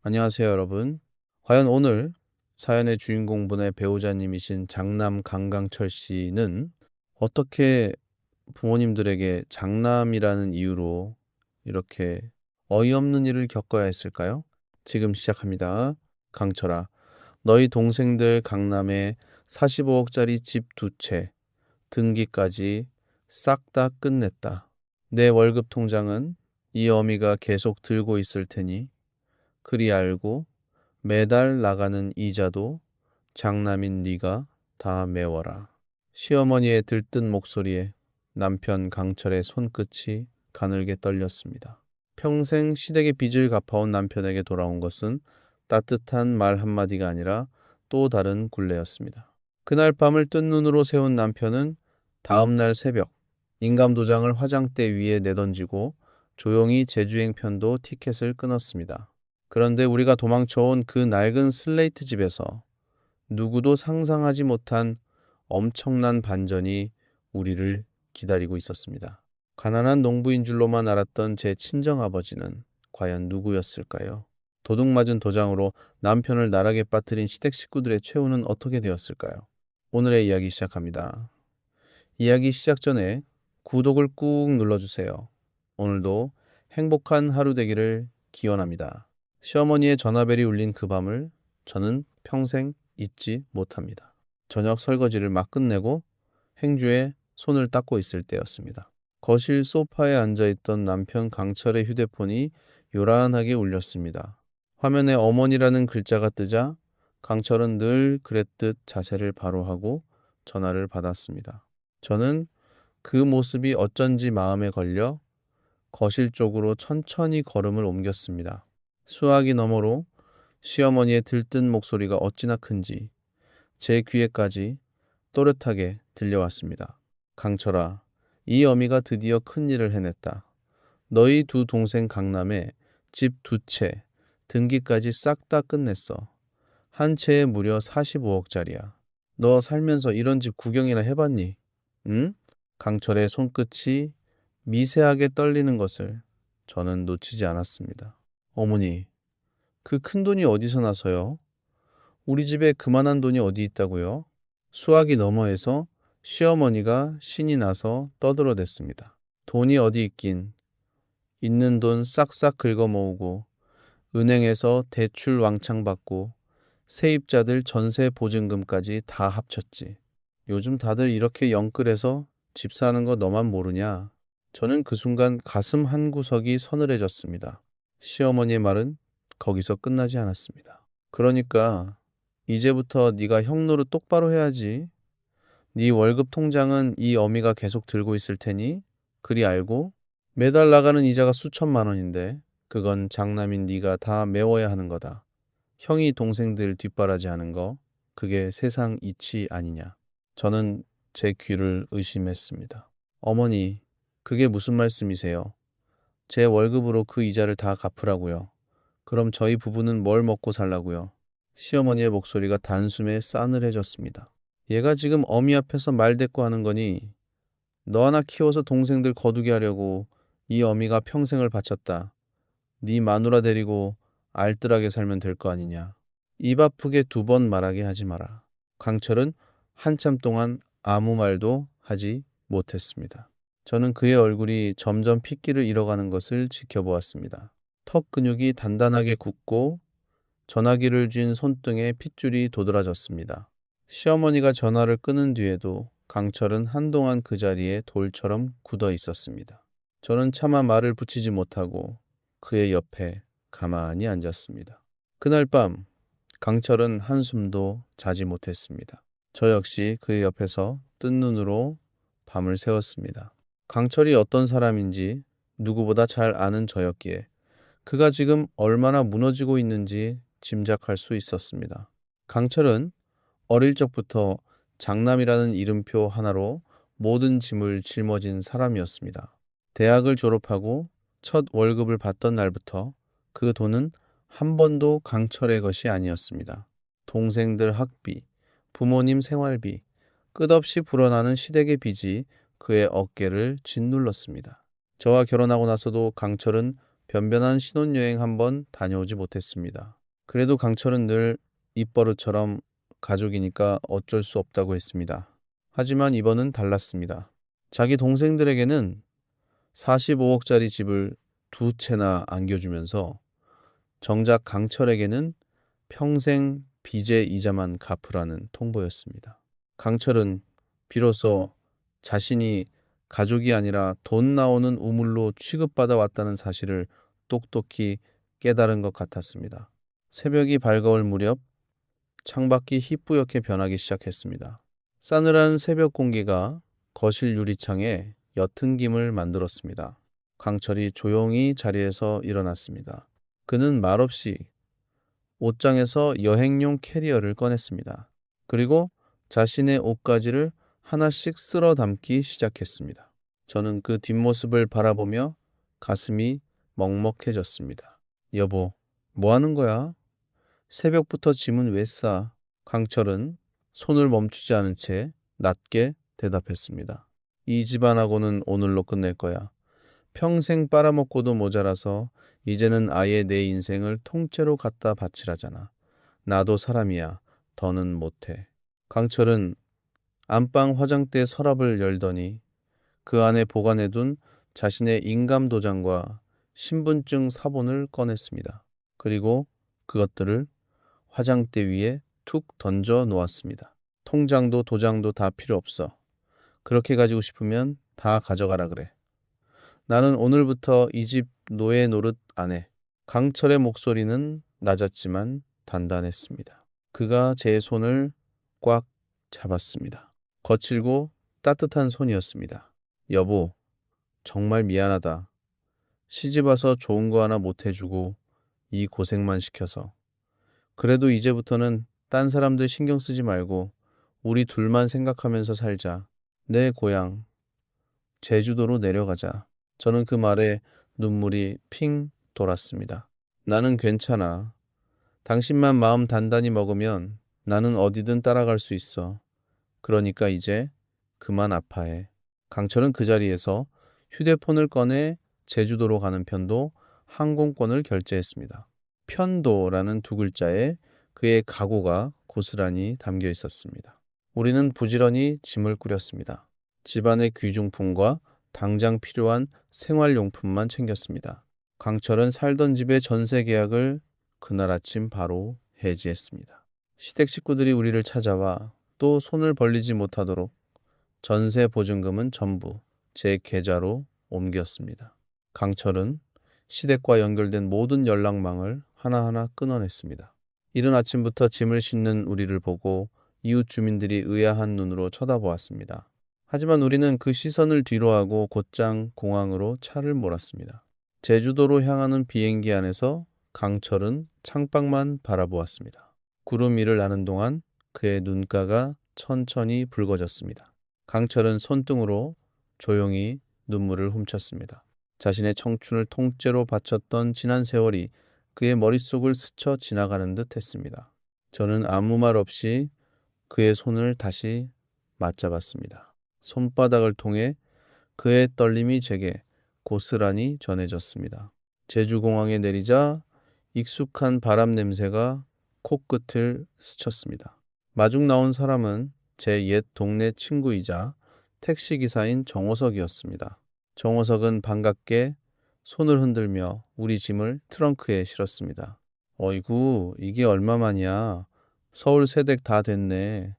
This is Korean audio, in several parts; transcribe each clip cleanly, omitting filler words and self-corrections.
안녕하세요, 여러분. 과연 오늘 사연의 주인공분의 배우자님이신 장남 강강철 씨는 어떻게 부모님들에게 장남이라는 이유로 이렇게 어이없는 일을 겪어야 했을까요? 지금 시작합니다. 강철아, 너희 동생들 강남에 45억짜리 집 2채, 등기까지 싹 다 끝냈다. 내 월급 통장은 이 어미가 계속 들고 있을 테니 그리 알고 매달 나가는 이자도 장남인 네가 다 메워라. 시어머니의 들뜬 목소리에 남편 강철의 손끝이 가늘게 떨렸습니다. 평생 시댁의 빚을 갚아온 남편에게 돌아온 것은 따뜻한 말 한마디가 아니라 또 다른 굴레였습니다. 그날 밤을 뜬 눈으로 세운 남편은 다음 날 새벽 인감도장을 화장대 위에 내던지고 조용히 제주행 편도 티켓을 끊었습니다. 그런데 우리가 도망쳐온 그 낡은 슬레이트 집에서 누구도 상상하지 못한 엄청난 반전이 우리를 기다리고 있었습니다. 가난한 농부인 줄로만 알았던 제 친정아버지는 과연 누구였을까요? 도둑맞은 도장으로 남편을 나락에 빠뜨린 시댁 식구들의 최후는 어떻게 되었을까요? 오늘의 이야기 시작합니다. 이야기 시작 전에 구독을 꾹 눌러주세요. 오늘도 행복한 하루 되기를 기원합니다. 시어머니의 전화벨이 울린 그 밤을 저는 평생 잊지 못합니다. 저녁 설거지를 막 끝내고 행주에 손을 닦고 있을 때였습니다. 거실 소파에 앉아있던 남편 강철의 휴대폰이 요란하게 울렸습니다. 화면에 어머니라는 글자가 뜨자 강철은 늘 그랬듯 자세를 바로 하고 전화를 받았습니다. 저는 그 모습이 어쩐지 마음에 걸려 거실 쪽으로 천천히 걸음을 옮겼습니다. 수화기 너머로 시어머니의 들뜬 목소리가 어찌나 큰지 제 귀에까지 또렷하게 들려왔습니다. 강철아, 이 어미가 드디어 큰일을 해냈다. 너희 두 동생 강남에 집 2채, 등기까지 싹 다 끝냈어. 한 채에 무려 45억짜리야. 너 살면서 이런 집 구경이나 해봤니? 응? 강철의 손끝이 미세하게 떨리는 것을 저는 놓치지 않았습니다. 어머니, 그 큰 돈이 어디서 나서요? 우리 집에 그만한 돈이 어디 있다고요? 수화기 너머에서 시어머니가 신이 나서 떠들어댔습니다. 돈이 어디 있긴. 있는 돈 싹싹 긁어모으고 은행에서 대출 왕창 받고 세입자들 전세 보증금까지 다 합쳤지. 요즘 다들 이렇게 영끌해서 집 사는 거 너만 모르냐? 저는 그 순간 가슴 한 구석이 서늘해졌습니다. 시어머니의 말은 거기서 끝나지 않았습니다. 그러니까 이제부터 네가 형 노릇 똑바로 해야지. 네 월급 통장은 이 어미가 계속 들고 있을 테니 그리 알고 매달 나가는 이자가 수천만 원인데 그건 장남인 네가 다 메워야 하는 거다. 형이 동생들 뒷바라지하는 거 그게 세상 이치 아니냐. 저는 제 귀를 의심했습니다. 어머니, 그게 무슨 말씀이세요? 제 월급으로 그 이자를 다 갚으라고요. 그럼 저희 부부는 뭘 먹고 살라고요? 시어머니의 목소리가 단숨에 싸늘해졌습니다. 얘가 지금 어미 앞에서 말대꾸 하는 거니? 너 하나 키워서 동생들 거두게 하려고 이 어미가 평생을 바쳤다. 네 마누라 데리고 알뜰하게 살면 될 거 아니냐. 입 아프게 2번 말하게 하지 마라. 강철은 한참 동안 아무 말도 하지 못했습니다. 저는 그의 얼굴이 점점 핏기를 잃어가는 것을 지켜보았습니다. 턱 근육이 단단하게 굳고 전화기를 쥔 손등에 핏줄이 도드라졌습니다. 시어머니가 전화를 끊은 뒤에도 강철은 한동안 그 자리에 돌처럼 굳어 있었습니다. 저는 차마 말을 붙이지 못하고 그의 옆에 가만히 앉았습니다. 그날 밤 강철은 한숨도 자지 못했습니다. 저 역시 그의 옆에서 뜬 눈으로 밤을 새웠습니다. 강철이 어떤 사람인지 누구보다 잘 아는 저였기에 그가 지금 얼마나 무너지고 있는지 짐작할 수 있었습니다. 강철은 어릴 적부터 장남이라는 이름표 하나로 모든 짐을 짊어진 사람이었습니다. 대학을 졸업하고 첫 월급을 받던 날부터 그 돈은 한 번도 강철의 것이 아니었습니다. 동생들 학비, 부모님 생활비, 끝없이 불어나는 시댁의 빚이 그의 어깨를 짓눌렀습니다. 저와 결혼하고 나서도 강철은 변변한 신혼여행 한번 다녀오지 못했습니다. 그래도 강철은 늘 입버릇처럼 가족이니까 어쩔 수 없다고 했습니다. 하지만 이번은 달랐습니다. 자기 동생들에게는 45억짜리 집을 두 채나 안겨주면서 정작 강철에게는 평생 빚의 이자만 갚으라는 통보였습니다. 강철은 비로소 자신이 가족이 아니라 돈 나오는 우물로 취급받아 왔다는 사실을 똑똑히 깨달은 것 같았습니다. 새벽이 밝아올 무렵 창밖이 희뿌옇게 변하기 시작했습니다. 싸늘한 새벽 공기가 거실 유리창에 옅은 김을 만들었습니다. 강철이 조용히 자리에서 일어났습니다. 그는 말없이 옷장에서 여행용 캐리어를 꺼냈습니다. 그리고 자신의 옷가지를 하나씩 쓸어 담기 시작했습니다. 저는 그 뒷모습을 바라보며 가슴이 먹먹해졌습니다. 여보, 뭐 하는 거야? 새벽부터 짐은 왜 싸? 강철은 손을 멈추지 않은 채 낮게 대답했습니다. 이 집안하고는 오늘로 끝낼 거야. 평생 빨아먹고도 모자라서 이제는 아예 내 인생을 통째로 갖다 바치라잖아. 나도 사람이야. 더는 못해. 강철은 안방 화장대 서랍을 열더니 그 안에 보관해둔 자신의 인감도장과 신분증 사본을 꺼냈습니다. 그리고 그것들을 화장대 위에 툭 던져 놓았습니다. 통장도 도장도 다 필요 없어. 그렇게 가지고 싶으면 다 가져가라 그래. 나는 오늘부터 이 집 노예 노릇 안 해. 강철의 목소리는 낮았지만 단단했습니다. 그가 제 손을 꽉 잡았습니다. 거칠고 따뜻한 손이었습니다. 여보, 정말 미안하다. 시집와서 좋은 거 하나 못 해주고 이 고생만 시켜서. 그래도 이제부터는 딴 사람들 신경 쓰지 말고 우리 둘만 생각하면서 살자. 내 고향 제주도로 내려가자. 저는 그 말에 눈물이 핑 돌았습니다. 나는 괜찮아. 당신만 마음 단단히 먹으면 나는 어디든 따라갈 수 있어. 그러니까 이제 그만 아파해. 강철은 그 자리에서 휴대폰을 꺼내 제주도로 가는 편도 항공권을 결제했습니다. 편도라는 두 글자에 그의 각오가 고스란히 담겨 있었습니다. 우리는 부지런히 짐을 꾸렸습니다. 집안의 귀중품과 당장 필요한 생활용품만 챙겼습니다. 강철은 살던 집의 전세 계약을 그날 아침 바로 해지했습니다. 시댁 식구들이 우리를 찾아와 또 손을 벌리지 못하도록 전세 보증금은 전부 제 계좌로 옮겼습니다. 강철은 시댁과 연결된 모든 연락망을 하나하나 끊어냈습니다. 이른 아침부터 짐을 싣는 우리를 보고 이웃 주민들이 의아한 눈으로 쳐다보았습니다. 하지만 우리는 그 시선을 뒤로하고 곧장 공항으로 차를 몰았습니다. 제주도로 향하는 비행기 안에서 강철은 창밖만 바라보았습니다. 구름 위를 나는 동안 그의 눈가가 천천히 붉어졌습니다. 강철은 손등으로 조용히 눈물을 훔쳤습니다. 자신의 청춘을 통째로 바쳤던 지난 세월이 그의 머릿속을 스쳐 지나가는 듯 했습니다. 저는 아무 말 없이 그의 손을 다시 맞잡았습니다. 손바닥을 통해 그의 떨림이 제게 고스란히 전해졌습니다. 제주공항에 내리자 익숙한 바람 냄새가 코끝을 스쳤습니다. 마중 나온 사람은 제 옛 동네 친구이자 택시기사인 정호석이었습니다. 정호석은 반갑게 손을 흔들며 우리 짐을 트렁크에 실었습니다. 어이구, 이게 얼마만이야. 서울 세댁 다 됐네.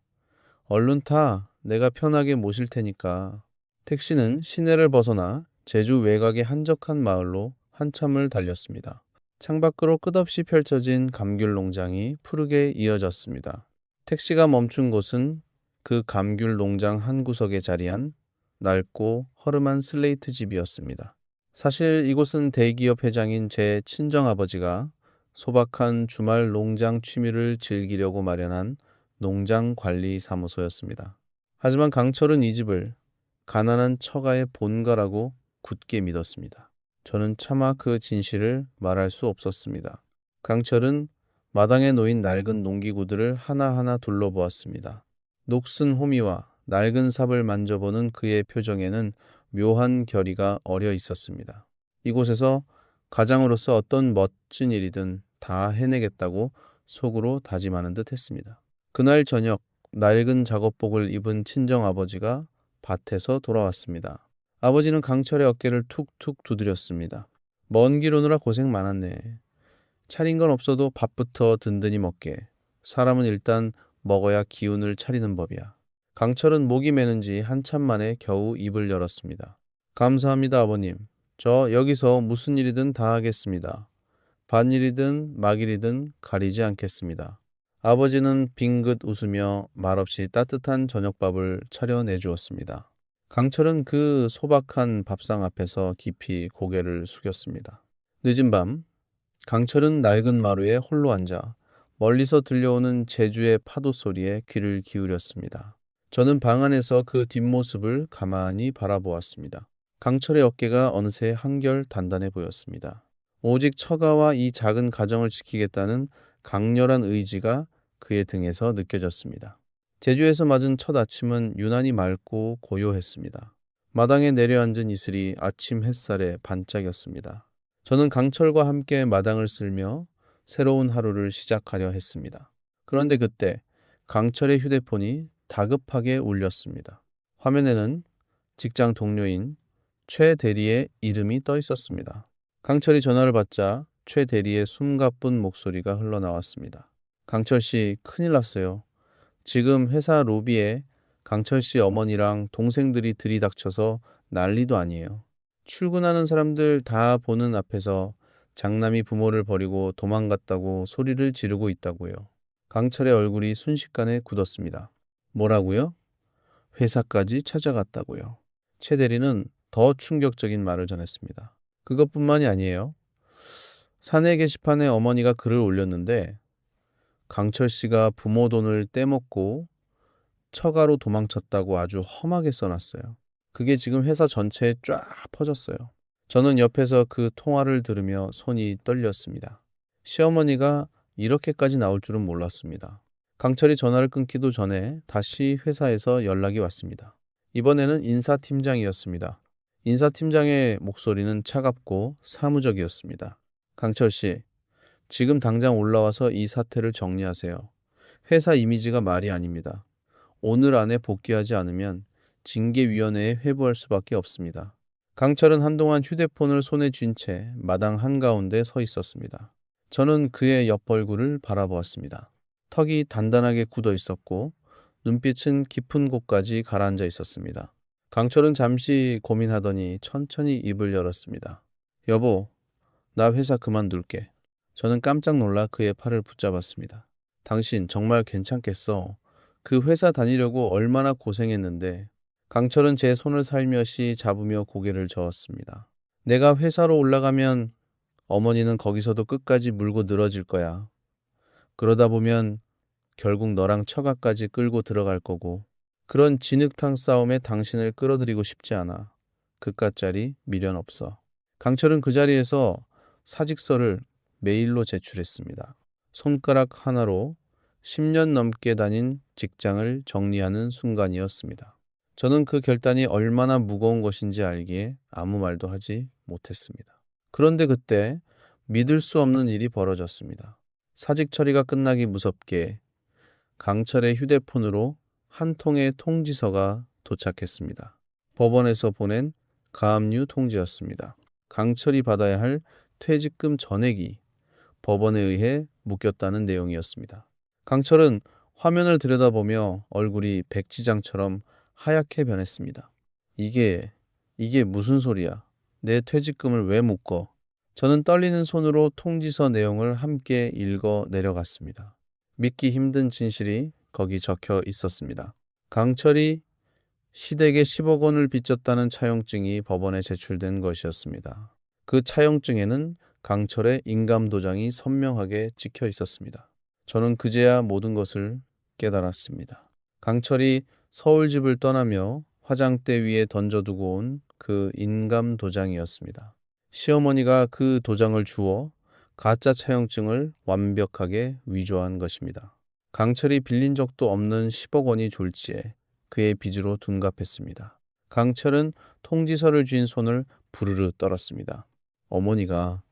얼른 타. 내가 편하게 모실 테니까. 택시는 시내를 벗어나 제주 외곽의 한적한 마을로 한참을 달렸습니다. 창밖으로 끝없이 펼쳐진 감귤 농장이 푸르게 이어졌습니다. 택시가 멈춘 곳은 그 감귤 농장 한 구석에 자리한 낡고 허름한 슬레이트 집이었습니다. 사실 이곳은 대기업 회장인 제 친정아버지가 소박한 주말 농장 취미를 즐기려고 마련한 농장 관리 사무소였습니다. 하지만 강철은 이 집을 가난한 처가의 본가라고 굳게 믿었습니다. 저는 차마 그 진실을 말할 수 없었습니다. 강철은 마당에 놓인 낡은 농기구들을 하나하나 둘러보았습니다. 녹슨 호미와 낡은 삽을 만져보는 그의 표정에는 묘한 결의가 어려 있었습니다. 이곳에서 가장으로서 어떤 멋진 일이든 다 해내겠다고 속으로 다짐하는 듯 했습니다. 그날 저녁 낡은 작업복을 입은 친정아버지가 밭에서 돌아왔습니다. 아버지는 강철의 어깨를 툭툭 두드렸습니다. 먼 길 오느라 고생 많았네. 차린 건 없어도 밥부터 든든히 먹게. 사람은 일단 먹어야 기운을 차리는 법이야. 강철은 목이 메는지 한참 만에 겨우 입을 열었습니다. 감사합니다, 아버님. 저 여기서 무슨 일이든 다 하겠습니다. 반일이든 막일이든 가리지 않겠습니다. 아버지는 빙긋 웃으며 말없이 따뜻한 저녁밥을 차려내 주었습니다. 강철은 그 소박한 밥상 앞에서 깊이 고개를 숙였습니다. 늦은 밤, 강철은 낡은 마루에 홀로 앉아 멀리서 들려오는 제주의 파도 소리에 귀를 기울였습니다. 저는 방 안에서 그 뒷모습을 가만히 바라보았습니다. 강철의 어깨가 어느새 한결 단단해 보였습니다. 오직 처가와 이 작은 가정을 지키겠다는 강렬한 의지가 그의 등에서 느껴졌습니다. 제주에서 맞은 첫 아침은 유난히 맑고 고요했습니다. 마당에 내려앉은 이슬이 아침 햇살에 반짝였습니다. 저는 강철과 함께 마당을 쓸며 새로운 하루를 시작하려 했습니다. 그런데 그때 강철의 휴대폰이 다급하게 울렸습니다. 화면에는 직장 동료인 최 대리의 이름이 떠 있었습니다. 강철이 전화를 받자 최 대리의 숨가쁜 목소리가 흘러나왔습니다. 강철 씨, 큰일 났어요. 지금 회사 로비에 강철 씨 어머니랑 동생들이 들이닥쳐서 난리도 아니에요. 출근하는 사람들 다 보는 앞에서 장남이 부모를 버리고 도망갔다고 소리를 지르고 있다고요. 강철의 얼굴이 순식간에 굳었습니다. 뭐라고요? 회사까지 찾아갔다고요. 최 대리는 더 충격적인 말을 전했습니다. 그것뿐만이 아니에요. 사내 게시판에 어머니가 글을 올렸는데 강철 씨가 부모 돈을 떼먹고 처가로 도망쳤다고 아주 험하게 써놨어요. 그게 지금 회사 전체에 쫙 퍼졌어요. 저는 옆에서 그 통화를 들으며 손이 떨렸습니다. 시어머니가 이렇게까지 나올 줄은 몰랐습니다. 강철이 전화를 끊기도 전에 다시 회사에서 연락이 왔습니다. 이번에는 인사팀장이었습니다. 인사팀장의 목소리는 차갑고 사무적이었습니다. 강철 씨, 지금 당장 올라와서 이 사태를 정리하세요. 회사 이미지가 말이 아닙니다. 오늘 안에 복귀하지 않으면 징계위원회에 회부할 수밖에 없습니다. 강철은 한동안 휴대폰을 손에 쥔 채 마당 한가운데 서 있었습니다. 저는 그의 옆 얼굴을 바라보았습니다. 턱이 단단하게 굳어 있었고 눈빛은 깊은 곳까지 가라앉아 있었습니다. 강철은 잠시 고민하더니 천천히 입을 열었습니다. 여보, 나 회사 그만둘게. 저는 깜짝 놀라 그의 팔을 붙잡았습니다. 당신 정말 괜찮겠어? 그 회사 다니려고 얼마나 고생했는데. 강철은 제 손을 살며시 잡으며 고개를 저었습니다. 내가 회사로 올라가면 어머니는 거기서도 끝까지 물고 늘어질 거야. 그러다 보면 결국 너랑 처가까지 끌고 들어갈 거고, 그런 진흙탕 싸움에 당신을 끌어들이고 싶지 않아. 그깟짜리 미련 없어. 강철은 그 자리에서 사직서를 메일로 제출했습니다. 손가락 하나로 10년 넘게 다닌 직장을 정리하는 순간이었습니다. 저는 그 결단이 얼마나 무거운 것인지 알기에 아무 말도 하지 못했습니다. 그런데 그때 믿을 수 없는 일이 벌어졌습니다. 사직 처리가 끝나기 무섭게 강철의 휴대폰으로 한 통의 통지서가 도착했습니다. 법원에서 보낸 가압류 통지였습니다. 강철이 받아야 할 퇴직금 전액이 법원에 의해 묶였다는 내용이었습니다. 강철은 화면을 들여다보며 얼굴이 백지장처럼 하얗게 변했습니다. 이게 무슨 소리야? 내 퇴직금을 왜 묶어? 저는 떨리는 손으로 통지서 내용을 함께 읽어 내려갔습니다. 믿기 힘든 진실이 거기 적혀 있었습니다. 강철이 시댁에 10억 원을 빚졌다는 차용증이 법원에 제출된 것이었습니다. 그 차용증에는 강철의 인감도장이 선명하게 찍혀 있었습니다. 저는 그제야 모든 것을 깨달았습니다. 강철이 서울집을 떠나며 화장대 위에 던져두고 온 그 인감도장이었습니다. 시어머니가 그 도장을 주워 가짜 차용증을 완벽하게 위조한 것입니다. 강철이 빌린 적도 없는 10억 원이 졸지에 그의 빚으로 둔갑했습니다. 강철은 통지서를 쥔 손을 부르르 떨었습니다. 어머니가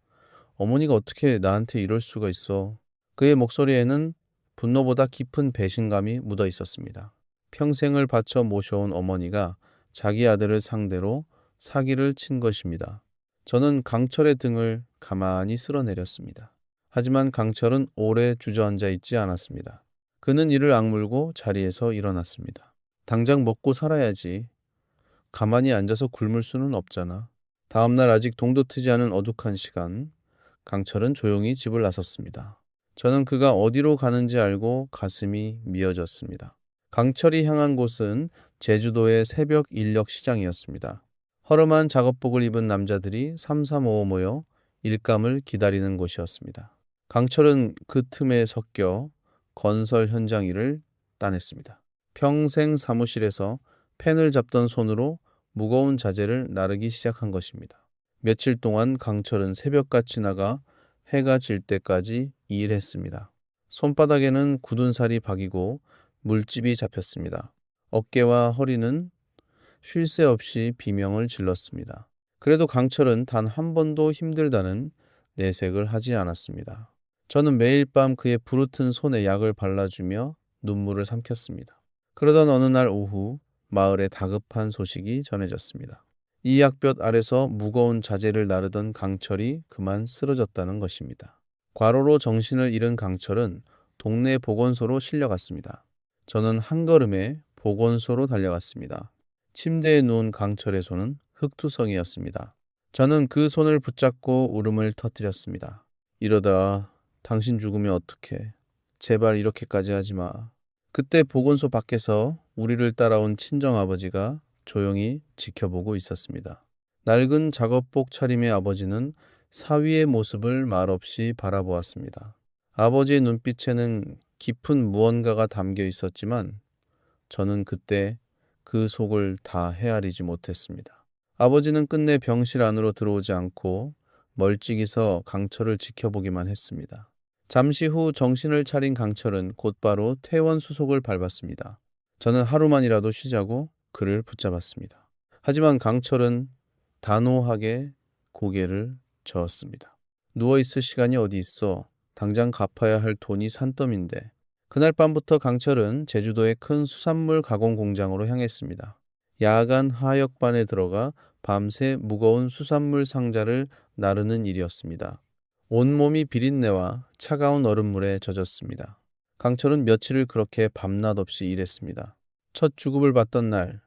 어머니가 어떻게 나한테 이럴 수가 있어? 그의 목소리에는 분노보다 깊은 배신감이 묻어 있었습니다. 평생을 바쳐 모셔온 어머니가 자기 아들을 상대로 사기를 친 것입니다. 저는 강철의 등을 가만히 쓸어내렸습니다. 하지만 강철은 오래 주저앉아 있지 않았습니다. 그는 이를 악물고 자리에서 일어났습니다. 당장 먹고 살아야지. 가만히 앉아서 굶을 수는 없잖아. 다음날 아직 동도 트지 않은 어둑한 시간, 강철은 조용히 집을 나섰습니다. 저는 그가 어디로 가는지 알고 가슴이 미어졌습니다. 강철이 향한 곳은 제주도의 새벽 인력 시장이었습니다. 허름한 작업복을 입은 남자들이 삼삼오오 모여 일감을 기다리는 곳이었습니다. 강철은 그 틈에 섞여 건설 현장 일을 따냈습니다. 평생 사무실에서 펜을 잡던 손으로 무거운 자재를 나르기 시작한 것입니다. 며칠 동안 강철은 새벽같이 나가 해가 질 때까지 일했습니다. 손바닥에는 굳은 살이 박이고 물집이 잡혔습니다. 어깨와 허리는 쉴 새 없이 비명을 질렀습니다. 그래도 강철은 단 한 번도 힘들다는 내색을 하지 않았습니다. 저는 매일 밤 그의 부르튼 손에 약을 발라주며 눈물을 삼켰습니다. 그러던 어느 날 오후 마을에 다급한 소식이 전해졌습니다. 이 약볕 아래서 무거운 자재를 나르던 강철이 그만 쓰러졌다는 것입니다. 과로로 정신을 잃은 강철은 동네 보건소로 실려갔습니다. 저는 한 걸음에 보건소로 달려갔습니다. 침대에 누운 강철의 손은 흙투성이었습니다. 저는 그 손을 붙잡고 울음을 터뜨렸습니다. 이러다 당신 죽으면 어떡해. 제발 이렇게까지 하지 마. 그때 보건소 밖에서 우리를 따라온 친정아버지가 조용히 지켜보고 있었습니다. 낡은 작업복 차림의 아버지는 사위의 모습을 말없이 바라보았습니다. 아버지의 눈빛에는 깊은 무언가가 담겨 있었지만 저는 그때 그 속을 다 헤아리지 못했습니다. 아버지는 끝내 병실 안으로 들어오지 않고 멀찍이 서 강철을 지켜보기만 했습니다. 잠시 후 정신을 차린 강철은 곧바로 퇴원 수속을 밟았습니다. 저는 하루만이라도 쉬자고 그를 붙잡았습니다. 하지만 강철은 단호하게 고개를 저었습니다. 누워있을 시간이 어디 있어. 당장 갚아야 할 돈이 산더미인데. 그날 밤부터 강철은 제주도의 큰 수산물 가공 공장으로 향했습니다. 야간 하역반에 들어가 밤새 무거운 수산물 상자를 나르는 일이었습니다. 온몸이 비린내와 차가운 얼음물에 젖었습니다. 강철은 며칠을 그렇게 밤낮 없이 일했습니다. 첫 주급을 받던 날,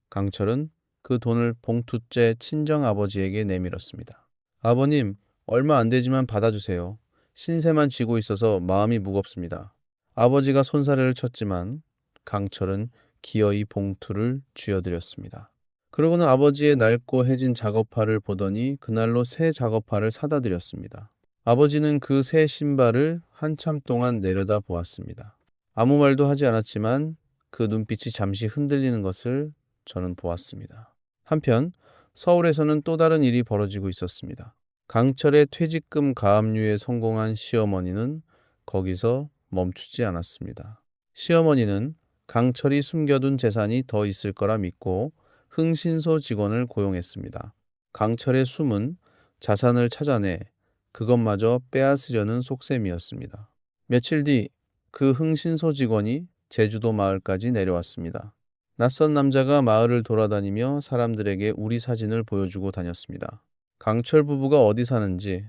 강철은 그 돈을 봉투째 친정아버지에게 내밀었습니다. 아버님, 얼마 안 되지만 받아주세요. 신세만 지고 있어서 마음이 무겁습니다. 아버지가 손사래를 쳤지만 강철은 기어이 봉투를 쥐어드렸습니다. 그러고는 아버지의 낡고 해진 작업화를 보더니 그날로 새 작업화를 사다 드렸습니다. 아버지는 그 새 신발을 한참 동안 내려다 보았습니다. 아무 말도 하지 않았지만 그 눈빛이 잠시 흔들리는 것을 저는 보았습니다. 한편 서울에서는 또 다른 일이 벌어지고 있었습니다. 강철의 퇴직금 가압류에 성공한 시어머니는 거기서 멈추지 않았습니다. 시어머니는 강철이 숨겨둔 재산이 더 있을 거라 믿고 흥신소 직원을 고용했습니다. 강철의 숨은 자산을 찾아내 그것마저 빼앗으려는 속셈이었습니다. 며칠 뒤 그 흥신소 직원이 제주도 마을까지 내려왔습니다. 낯선 남자가 마을을 돌아다니며 사람들에게 우리 사진을 보여주고 다녔습니다. 강철 부부가 어디 사는지,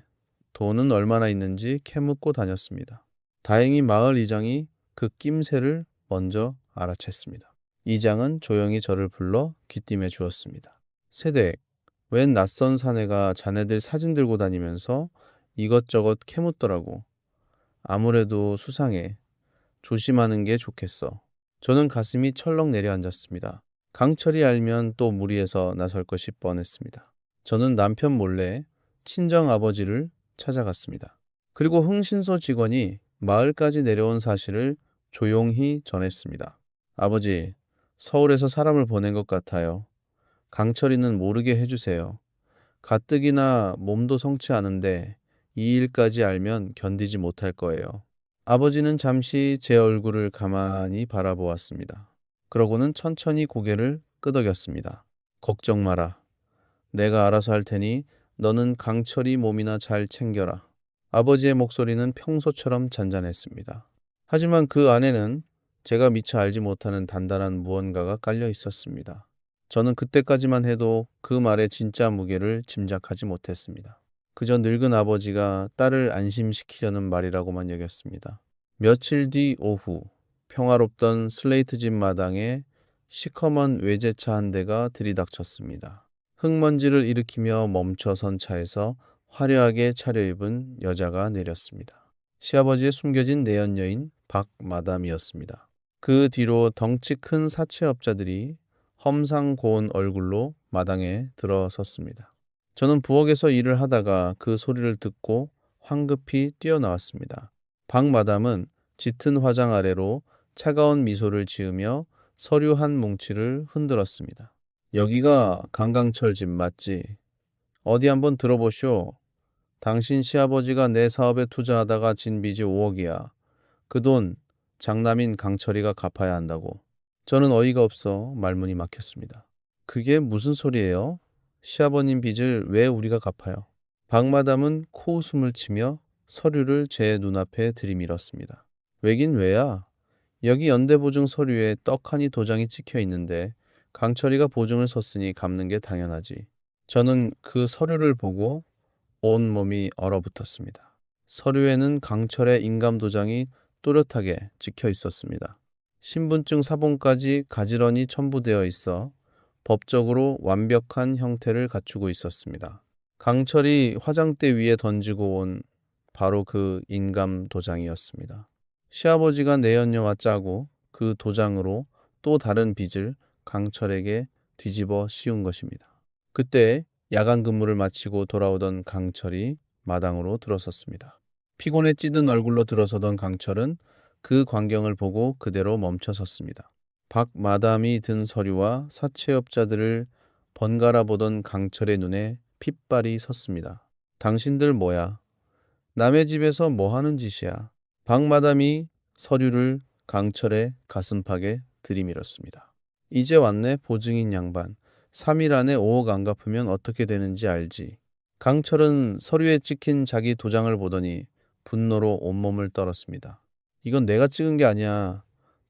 돈은 얼마나 있는지 캐묻고 다녔습니다. 다행히 마을 이장이 그 낌새를 먼저 알아챘습니다. 이장은 조용히 저를 불러 귀띔해 주었습니다. 세댁, 웬 낯선 사내가 자네들 사진 들고 다니면서 이것저것 캐묻더라고. 아무래도 수상해. 조심하는 게 좋겠어. 저는 가슴이 철렁 내려앉았습니다. 강철이 알면 또 무리해서 나설 것이 뻔했습니다. 저는 남편 몰래 친정아버지를 찾아갔습니다. 그리고 흥신소 직원이 마을까지 내려온 사실을 조용히 전했습니다. 아버지, 서울에서 사람을 보낸 것 같아요. 강철이는 모르게 해주세요. 가뜩이나 몸도 성치 않은데 이 일까지 알면 견디지 못할 거예요. 아버지는 잠시 제 얼굴을 가만히 바라보았습니다. 그러고는 천천히 고개를 끄덕였습니다. 걱정 마라. 내가 알아서 할 테니 너는 강철이 몸이나 잘 챙겨라. 아버지의 목소리는 평소처럼 잔잔했습니다. 하지만 그 안에는 제가 미처 알지 못하는 단단한 무언가가 깔려 있었습니다. 저는 그때까지만 해도 그 말의 진짜 무게를 짐작하지 못했습니다. 그저 늙은 아버지가 딸을 안심시키려는 말이라고만 여겼습니다. 며칠 뒤 오후, 평화롭던 슬레이트 집 마당에 시커먼 외제차 한 대가 들이닥쳤습니다. 흙먼지를 일으키며 멈춰선 차에서 화려하게 차려입은 여자가 내렸습니다. 시아버지의 숨겨진 내연녀인 박마담이었습니다. 그 뒤로 덩치 큰 사채업자들이 험상고운 얼굴로 마당에 들어섰습니다. 저는 부엌에서 일을 하다가 그 소리를 듣고 황급히 뛰어나왔습니다. 박마담은 짙은 화장 아래로 차가운 미소를 지으며 서류 한 뭉치를 흔들었습니다. 여기가 강강철 집 맞지? 어디 한번 들어보쇼. 당신 시아버지가 내 사업에 투자하다가 진 빚이 5억이야. 그 돈 장남인 강철이가 갚아야 한다고. 저는 어이가 없어 말문이 막혔습니다. 그게 무슨 소리예요? 시아버님 빚을 왜 우리가 갚아요? 박마담은 코웃음을 치며 서류를 제 눈앞에 들이밀었습니다. 왜긴 왜야? 여기 연대보증 서류에 떡하니 도장이 찍혀 있는데 강철이가 보증을 섰으니 갚는 게 당연하지. 저는 그 서류를 보고 온몸이 얼어붙었습니다. 서류에는 강철의 인감도장이 또렷하게 찍혀 있었습니다. 신분증 사본까지 가지런히 첨부되어 있어 법적으로 완벽한 형태를 갖추고 있었습니다. 강철이 화장대 위에 던지고 온 바로 그 인감도장이었습니다. 시아버지가 내연녀와 짜고 그 도장으로 또 다른 빚을 강철에게 뒤집어 씌운 것입니다. 그때 야간 근무를 마치고 돌아오던 강철이 마당으로 들어섰습니다. 피곤에 찌든 얼굴로 들어서던 강철은 그 광경을 보고 그대로 멈춰 섰습니다. 박 마담이 든 서류와 사채업자들을 번갈아 보던 강철의 눈에 핏발이 섰습니다. 당신들 뭐야? 남의 집에서 뭐 하는 짓이야? 박 마담이 서류를 강철의 가슴팍에 들이밀었습니다. 이제 왔네 보증인 양반. 3일 안에 5억 안 갚으면 어떻게 되는지 알지? 강철은 서류에 찍힌 자기 도장을 보더니 분노로 온몸을 떨었습니다. 이건 내가 찍은 게 아니야.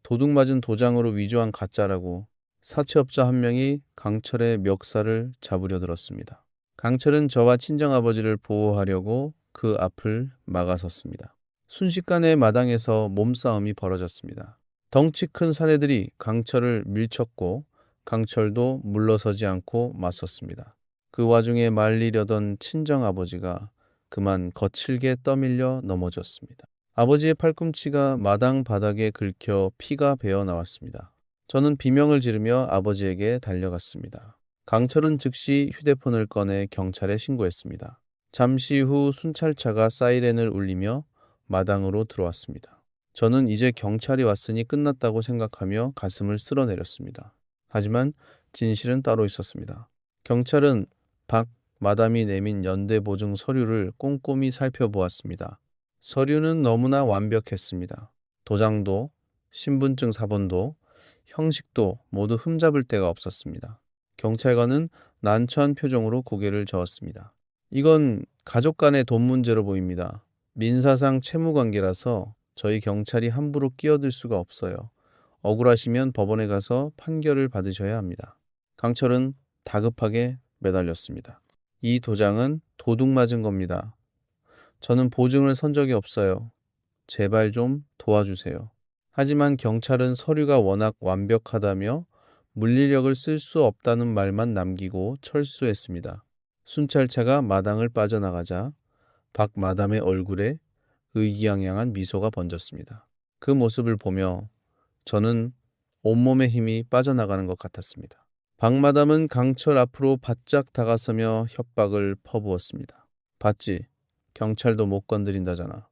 도둑 맞은 도장으로 위조한 가짜라고. 사채업자 한 명이 강철의 멱살을 잡으려 들었습니다. 강철은 저와 친정아버지를 보호하려고 그 앞을 막아섰습니다. 순식간에 마당에서 몸싸움이 벌어졌습니다. 덩치 큰 사내들이 강철을 밀쳤고 강철도 물러서지 않고 맞섰습니다. 그 와중에 말리려던 친정아버지가 그만 거칠게 떠밀려 넘어졌습니다. 아버지의 팔꿈치가 마당 바닥에 긁혀 피가 배어 나왔습니다. 저는 비명을 지르며 아버지에게 달려갔습니다. 강철은 즉시 휴대폰을 꺼내 경찰에 신고했습니다. 잠시 후 순찰차가 사이렌을 울리며 마당으로 들어왔습니다. 저는 이제 경찰이 왔으니 끝났다고 생각하며 가슴을 쓸어내렸습니다. 하지만 진실은 따로 있었습니다. 경찰은 박 마담이 내민 연대보증 서류를 꼼꼼히 살펴보았습니다. 서류는 너무나 완벽했습니다. 도장도, 신분증 사본도, 형식도 모두 흠잡을 데가 없었습니다. 경찰관은 난처한 표정으로 고개를 저었습니다. 이건 가족 간의 돈 문제로 보입니다. 민사상 채무관계라서 저희 경찰이 함부로 끼어들 수가 없어요. 억울하시면 법원에 가서 판결을 받으셔야 합니다. 강철은 다급하게 매달렸습니다. 이 도장은 도둑 맞은 겁니다. 저는 보증을 선 적이 없어요. 제발 좀 도와주세요. 하지만 경찰은 서류가 워낙 완벽하다며 물리력을 쓸 수 없다는 말만 남기고 철수했습니다. 순찰차가 마당을 빠져나가자 박 마담의 얼굴에 의기양양한 미소가 번졌습니다. 그 모습을 보며 저는 온몸의 힘이 빠져나가는 것 같았습니다. 박 마담은 강철 앞으로 바짝 다가서며 협박을 퍼부었습니다. 봤지? 경찰도 못 건드린다잖아.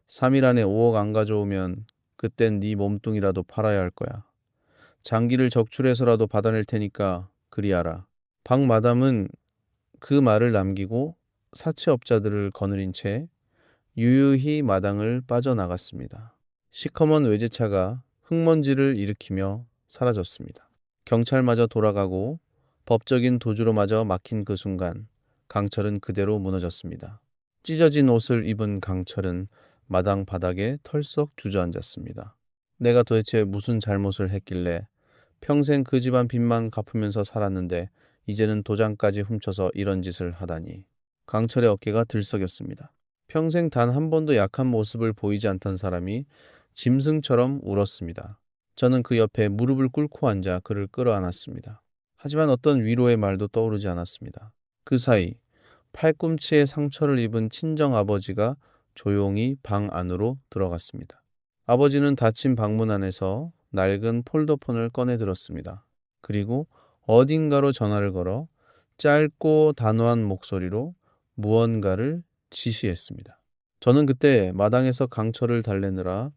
3일 안에 5억 안 가져오면 그땐 네 몸뚱이라도 팔아야 할 거야. 장기를 적출해서라도 받아낼 테니까 그리 알아. 박 마담은 그 말을 남기고 사채업자들을 거느린 채 유유히 마당을 빠져나갔습니다. 시커먼 외제차가 흙먼지를 일으키며 사라졌습니다. 경찰마저 돌아가고 법적인 도주로마저 막힌 그 순간 강철은 그대로 무너졌습니다. 찢어진 옷을 입은 강철은 마당 바닥에 털썩 주저앉았습니다. 내가 도대체 무슨 잘못을 했길래 평생 그 집안 빚만 갚으면서 살았는데 이제는 도장까지 훔쳐서 이런 짓을 하다니. 강철의 어깨가 들썩였습니다. 평생 단 한 번도 약한 모습을 보이지 않던 사람이 짐승처럼 울었습니다. 저는 그 옆에 무릎을 꿇고 앉아 그를 끌어안았습니다. 하지만 어떤 위로의 말도 떠오르지 않았습니다. 그 사이 팔꿈치에 상처를 입은 친정아버지가 조용히 방 안으로 들어갔습니다. 아버지는 닫힌 방문 안에서 낡은 폴더폰을 꺼내 들었습니다. 그리고 어딘가로 전화를 걸어 짧고 단호한 목소리로 무언가를 지시했습니다. 저는 그때 마당에서 강철을 달래느라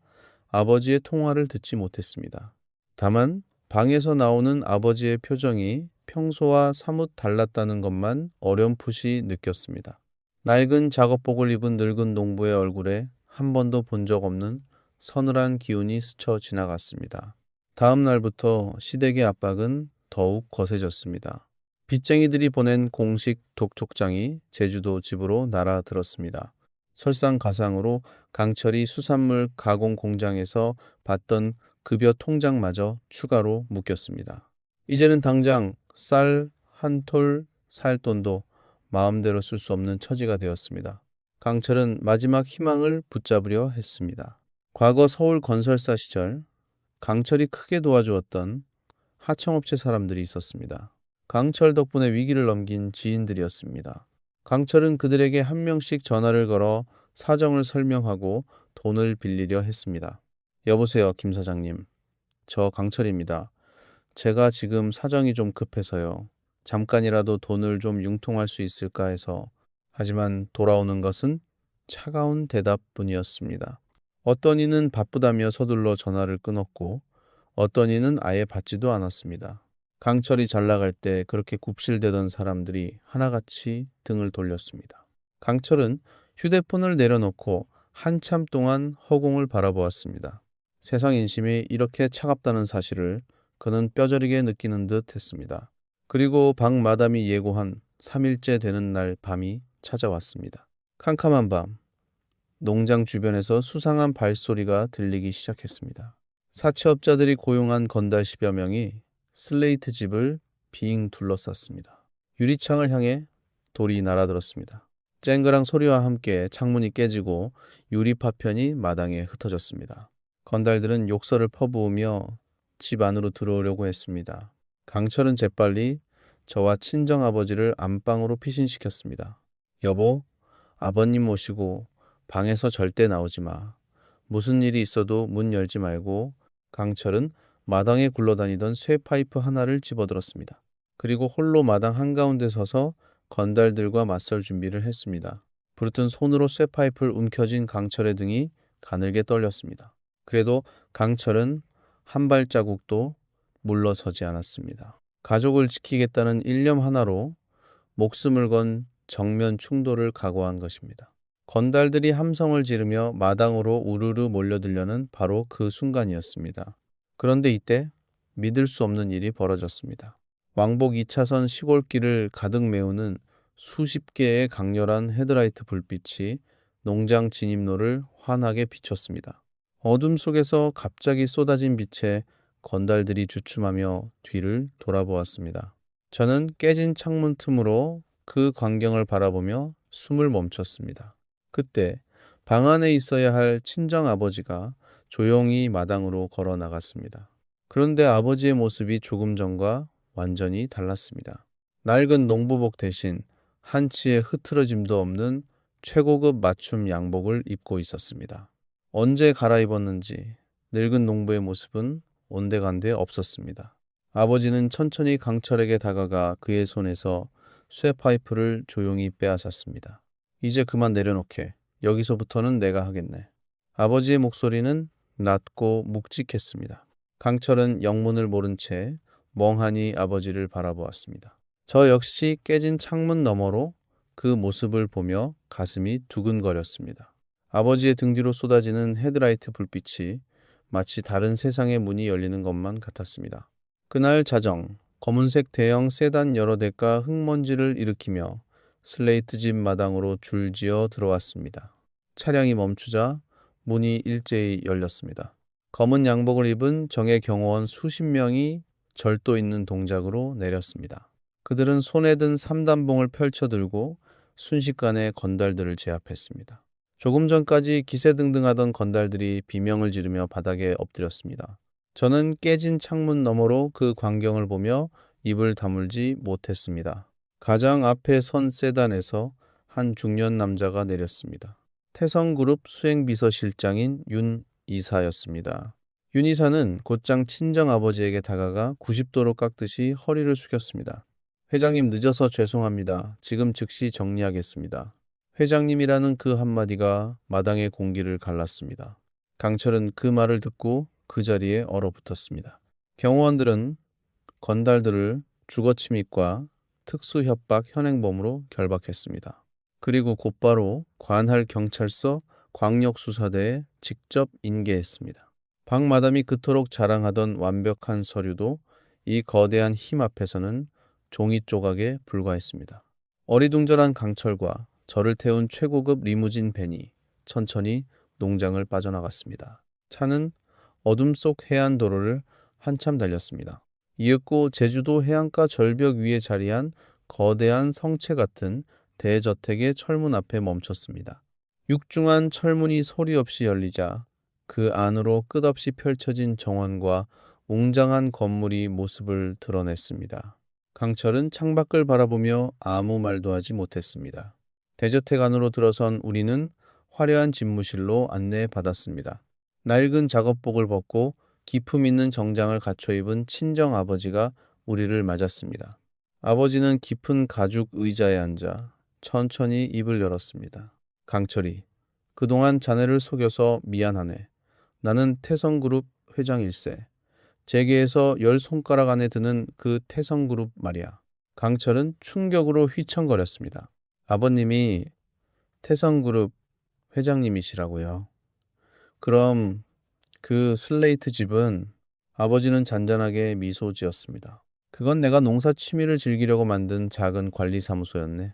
아버지의 통화를 듣지 못했습니다. 다만 방에서 나오는 아버지의 표정이 평소와 사뭇 달랐다는 것만 어렴풋이 느꼈습니다. 낡은 작업복을 입은 늙은 농부의 얼굴에 한 번도 본 적 없는 서늘한 기운이 스쳐 지나갔습니다. 다음 날부터 시댁의 압박은 더욱 거세졌습니다. 빚쟁이들이 보낸 공식 독촉장이 제주도 집으로 날아들었습니다. 설상가상으로 강철이 수산물 가공 공장에서 받던 급여 통장마저 추가로 묶였습니다. 이제는 당장 쌀 한 톨 살 돈도 마음대로 쓸 수 없는 처지가 되었습니다. 강철은 마지막 희망을 붙잡으려 했습니다. 과거 서울 건설사 시절 강철이 크게 도와주었던 하청업체 사람들이 있었습니다. 강철 덕분에 위기를 넘긴 지인들이었습니다. 강철은 그들에게 한 명씩 전화를 걸어 사정을 설명하고 돈을 빌리려 했습니다. 여보세요, 김 사장님. 저 강철입니다. 제가 지금 사정이 좀 급해서요. 잠깐이라도 돈을 좀 융통할 수 있을까 해서. 하지만 돌아오는 것은 차가운 대답뿐이었습니다. 어떤 이는 바쁘다며 서둘러 전화를 끊었고 어떤 이는 아예 받지도 않았습니다. 강철이 잘 나갈 때 그렇게 굽실대던 사람들이 하나같이 등을 돌렸습니다. 강철은 휴대폰을 내려놓고 한참 동안 허공을 바라보았습니다. 세상 인심이 이렇게 차갑다는 사실을 그는 뼈저리게 느끼는 듯 했습니다. 그리고 방 마담이 예고한 3일째 되는 날 밤이 찾아왔습니다. 캄캄한 밤, 농장 주변에서 수상한 발소리가 들리기 시작했습니다. 사채업자들이 고용한 건달 10여 명이 슬레이트 집을 빙 둘러쌌습니다. 유리창을 향해 돌이 날아들었습니다. 쨍그랑 소리와 함께 창문이 깨지고 유리 파편이 마당에 흩어졌습니다. 건달들은 욕설을 퍼부으며 집 안으로 들어오려고 했습니다. 강철은 재빨리 저와 친정아버지를 안방으로 피신시켰습니다. 여보, 아버님 모시고 방에서 절대 나오지 마. 무슨 일이 있어도 문 열지 말고. 강철은 마당에 굴러다니던 쇠파이프 하나를 집어들었습니다. 그리고 홀로 마당 한가운데 서서 건달들과 맞설 준비를 했습니다. 부르뜬 손으로 쇠파이프를 움켜쥔 강철의 등이 가늘게 떨렸습니다. 그래도 강철은 한 발자국도 물러서지 않았습니다. 가족을 지키겠다는 일념 하나로 목숨을 건 정면 충돌을 각오한 것입니다. 건달들이 함성을 지르며 마당으로 우르르 몰려들려는 바로 그 순간이었습니다. 그런데 이때 믿을 수 없는 일이 벌어졌습니다. 왕복 2차선 시골길을 가득 메우는 수십 개의 강렬한 헤드라이트 불빛이 농장 진입로를 환하게 비췄습니다. 어둠 속에서 갑자기 쏟아진 빛에 건달들이 주춤하며 뒤를 돌아보았습니다. 저는 깨진 창문 틈으로 그 광경을 바라보며 숨을 멈췄습니다. 그때 방 안에 있어야 할 친정아버지가 조용히 마당으로 걸어 나갔습니다. 그런데 아버지의 모습이 조금 전과 완전히 달랐습니다. 낡은 농부복 대신 한치의 흐트러짐도 없는 최고급 맞춤 양복을 입고 있었습니다. 언제 갈아입었는지 늙은 농부의 모습은 온데간데 없었습니다. 아버지는 천천히 강철에게 다가가 그의 손에서 쇠파이프를 조용히 빼앗았습니다. 이제 그만 내려놓게. 여기서부터는 내가 하겠네. 아버지의 목소리는 낮고 묵직했습니다. 강철은 영문을 모른 채 멍하니 아버지를 바라보았습니다. 저 역시 깨진 창문 너머로 그 모습을 보며 가슴이 두근거렸습니다. 아버지의 등 뒤로 쏟아지는 헤드라이트 불빛이 마치 다른 세상의 문이 열리는 것만 같았습니다. 그날 자정, 검은색 대형 세단 여러 대가 흙먼지를 일으키며 슬레이트집 마당으로 줄지어 들어왔습니다. 차량이 멈추자 문이 일제히 열렸습니다. 검은 양복을 입은 정예 경호원 수십 명이 절도 있는 동작으로 내렸습니다. 그들은 손에 든 삼단봉을 펼쳐들고 순식간에 건달들을 제압했습니다. 조금 전까지 기세등등하던 건달들이 비명을 지르며 바닥에 엎드렸습니다. 저는 깨진 창문 너머로 그 광경을 보며 입을 다물지 못했습니다. 가장 앞에 선 세단에서 한 중년 남자가 내렸습니다. 태성그룹 수행비서실장인 윤 이사였습니다. 윤 이사는 곧장 친정아버지에게 다가가 90도로 깎듯이 허리를 숙였습니다. 회장님 늦어서 죄송합니다. 지금 즉시 정리하겠습니다. 회장님이라는 그 한마디가 마당의 공기를 갈랐습니다. 강철은 그 말을 듣고 그 자리에 얼어붙었습니다. 경호원들은 건달들을 주거침입과 특수협박 현행범으로 결박했습니다. 그리고 곧바로 관할 경찰서 광역수사대에 직접 인계했습니다. 박 마담이 그토록 자랑하던 완벽한 서류도 이 거대한 힘 앞에서는 종이 조각에 불과했습니다. 어리둥절한 강철과 저를 태운 최고급 리무진 밴이 천천히 농장을 빠져나갔습니다. 차는 어둠 속 해안도로를 한참 달렸습니다. 이윽고 제주도 해안가 절벽 위에 자리한 거대한 성체 같은 대저택의 철문 앞에 멈췄습니다. 육중한 철문이 소리 없이 열리자 그 안으로 끝없이 펼쳐진 정원과 웅장한 건물이 모습을 드러냈습니다. 강철은 창밖을 바라보며 아무 말도 하지 못했습니다. 대저택 안으로 들어선 우리는 화려한 집무실로 안내받았습니다. 낡은 작업복을 벗고 기품 있는 정장을 갖춰 입은 친정 아버지가 우리를 맞았습니다. 아버지는 깊은 가죽 의자에 앉아 천천히 입을 열었습니다. 강철이, 그동안 자네를 속여서 미안하네. 나는 태성그룹 회장일세. 재계에서 10손가락 안에 드는 그 태성그룹 말이야. 강철은 충격으로 휘청거렸습니다. 아버님이 태성그룹 회장님이시라고요. 그럼 그 슬레이트 집은? 아버지는 잔잔하게 미소 지었습니다. 그건 내가 농사 취미를 즐기려고 만든 작은 관리사무소였네.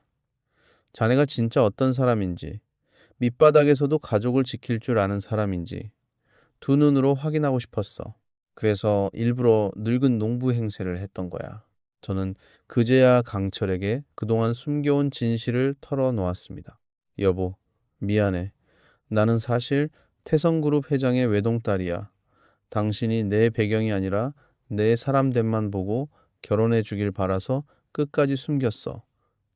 자네가 진짜 어떤 사람인지, 밑바닥에서도 가족을 지킬 줄 아는 사람인지 두 눈으로 확인하고 싶었어. 그래서 일부러 늙은 농부 행세를 했던 거야. 저는 그제야 강철에게 그동안 숨겨온 진실을 털어놓았습니다. 여보, 미안해. 나는 사실 태성그룹 회장의 외동딸이야. 당신이 내 배경이 아니라 내 사람됨만 보고 결혼해 주길 바라서 끝까지 숨겼어.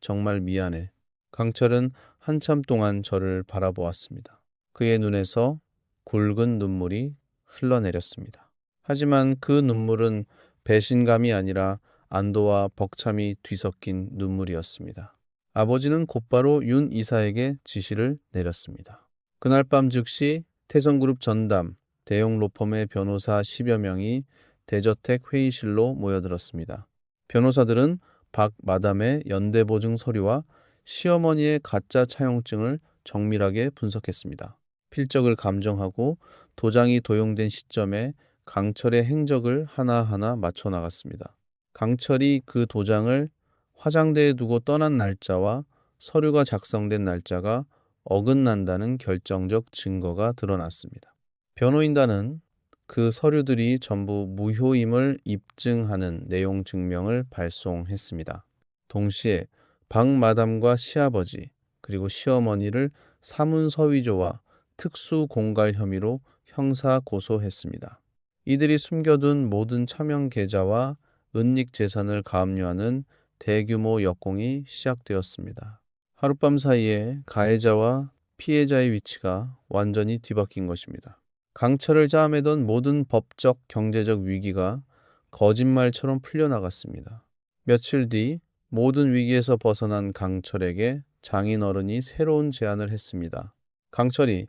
정말 미안해. 강철은 한참 동안 저를 바라보았습니다. 그의 눈에서 굵은 눈물이 흘러내렸습니다. 하지만 그 눈물은 배신감이 아니라 안도와 벅참이 뒤섞인 눈물이었습니다. 아버지는 곧바로 윤 이사에게 지시를 내렸습니다. 그날 밤 즉시 태성그룹 전담, 대형 로펌의 변호사 10여 명이 대저택 회의실로 모여들었습니다. 변호사들은 박 마담의 연대보증 서류와 시어머니의 가짜 차용증을 정밀하게 분석했습니다. 필적을 감정하고 도장이 도용된 시점에 강철의 행적을 하나하나 맞춰 나갔습니다. 강철이 그 도장을 화장대에 두고 떠난 날짜와 서류가 작성된 날짜가 어긋난다는 결정적 증거가 드러났습니다. 변호인단은 그 서류들이 전부 무효임을 입증하는 내용 증명을 발송했습니다. 동시에 박 마담과 시아버지 그리고 시어머니를 사문서위조와 특수공갈 혐의로 형사 고소했습니다. 이들이 숨겨둔 모든 차명 계좌와 은닉 재산을 가압류하는 대규모 역공이 시작되었습니다. 하룻밤 사이에 가해자와 피해자의 위치가 완전히 뒤바뀐 것입니다. 강철을 자아매던 모든 법적, 경제적 위기가 거짓말처럼 풀려나갔습니다. 며칠 뒤 모든 위기에서 벗어난 강철에게 장인어른이 새로운 제안을 했습니다. 강철이,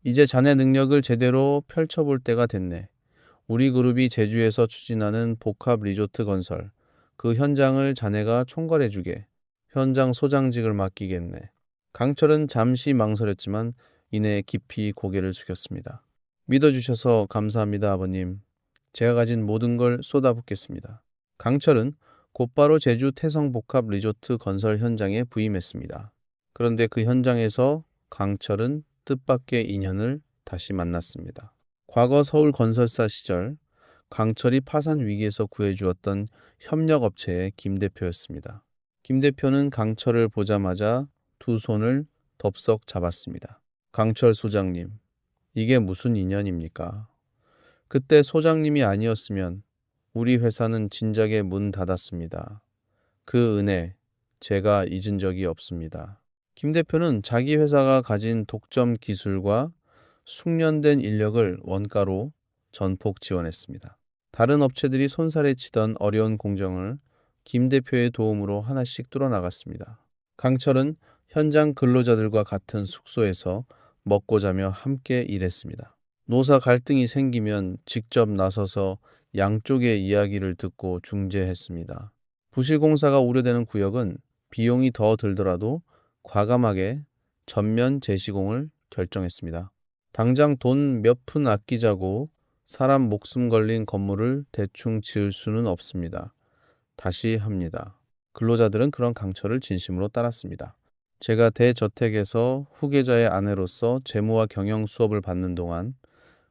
이제 자네 능력을 제대로 펼쳐볼 때가 됐네. 우리 그룹이 제주에서 추진하는 복합 리조트 건설, 그 현장을 자네가 총괄해주게. 현장 소장직을 맡기겠네. 강철은 잠시 망설였지만 이내 깊이 고개를 숙였습니다. 믿어주셔서 감사합니다, 아버님. 제가 가진 모든 걸 쏟아붓겠습니다. 강철은 곧바로 제주 태성복합 리조트 건설 현장에 부임했습니다. 그런데 그 현장에서 강철은 뜻밖의 인연을 다시 만났습니다. 과거 서울 건설사 시절 강철이 파산 위기에서 구해주었던 협력업체의 김 대표였습니다. 김 대표는 강철을 보자마자 두 손을 덥석 잡았습니다. 강철 소장님, 이게 무슨 인연입니까? 그때 소장님이 아니었으면 우리 회사는 진작에 문 닫았습니다. 그 은혜 제가 잊은 적이 없습니다. 김 대표는 자기 회사가 가진 독점 기술과 숙련된 인력을 원가로 전폭 지원했습니다. 다른 업체들이 손살에 치던 어려운 공정을 김 대표의 도움으로 하나씩 뚫어나갔습니다. 강철은 현장 근로자들과 같은 숙소에서 먹고 자며 함께 일했습니다. 노사 갈등이 생기면 직접 나서서 양쪽의 이야기를 듣고 중재했습니다. 부실공사가 우려되는 구역은 비용이 더 들더라도 과감하게 전면 재시공을 결정했습니다. 당장 돈 몇 푼 아끼자고 사람 목숨 걸린 건물을 대충 지을 수는 없습니다. 다시 합니다. 근로자들은 그런 강철을 진심으로 따랐습니다. 제가 대저택에서 후계자의 아내로서 재무와 경영 수업을 받는 동안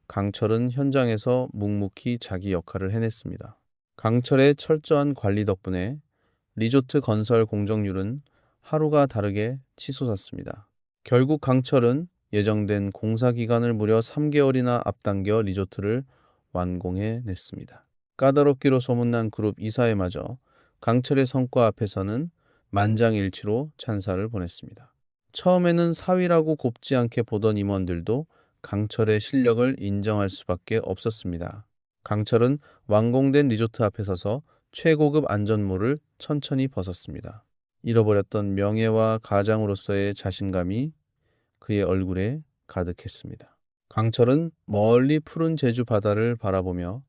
강철은 현장에서 묵묵히 자기 역할을 해냈습니다. 강철의 철저한 관리 덕분에 리조트 건설 공정률은 하루가 다르게 치솟았습니다. 결국 강철은 예정된 공사 기간을 무려 3개월이나 앞당겨 리조트를 완공해냈습니다. 까다롭기로 소문난 그룹 이사회마저 강철의 성과 앞에서는 만장일치로 찬사를 보냈습니다. 처음에는 사위라고 곱지 않게 보던 임원들도 강철의 실력을 인정할 수밖에 없었습니다. 강철은 완공된 리조트 앞에 서서 최고급 안전모를 천천히 벗었습니다. 잃어버렸던 명예와 가장으로서의 자신감이 그의 얼굴에 가득했습니다. 강철은 멀리 푸른 제주 바다를 바라보며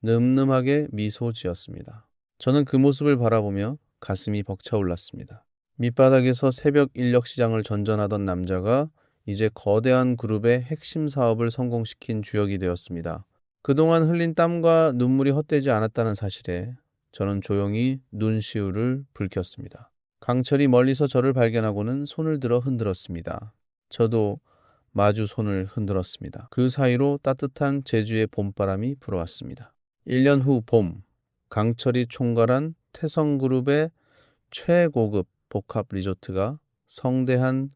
늠름하게 미소 지었습니다. 저는 그 모습을 바라보며 가슴이 벅차올랐습니다. 밑바닥에서 새벽 인력 시장을 전전하던 남자가 이제 거대한 그룹의 핵심 사업을 성공시킨 주역이 되었습니다. 그동안 흘린 땀과 눈물이 헛되지 않았다는 사실에 저는 조용히 눈시울을 붉혔습니다. 강철이 멀리서 저를 발견하고는 손을 들어 흔들었습니다. 저도 마주 손을 흔들었습니다. 그 사이로 따뜻한 제주의 봄바람이 불어왔습니다. 1년 후 봄, 강철이 총괄한 태성그룹의 최고급 복합 리조트가 성대한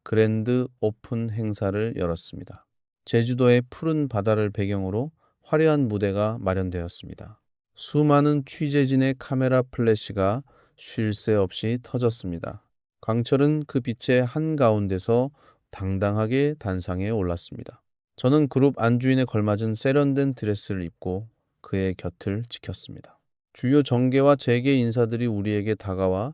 그랜드 오픈 행사를 열었습니다. 제주도의 푸른 바다를 배경으로 화려한 무대가 마련되었습니다. 수많은 취재진의 카메라 플래시가 쉴 새 없이 터졌습니다. 강철은 그 빛의 한가운데서 당당하게 단상에 올랐습니다. 저는 그룹 안주인에 걸맞은 세련된 드레스를 입고 그의 곁을 지켰습니다. 주요 정계와 재계 인사들이 우리에게 다가와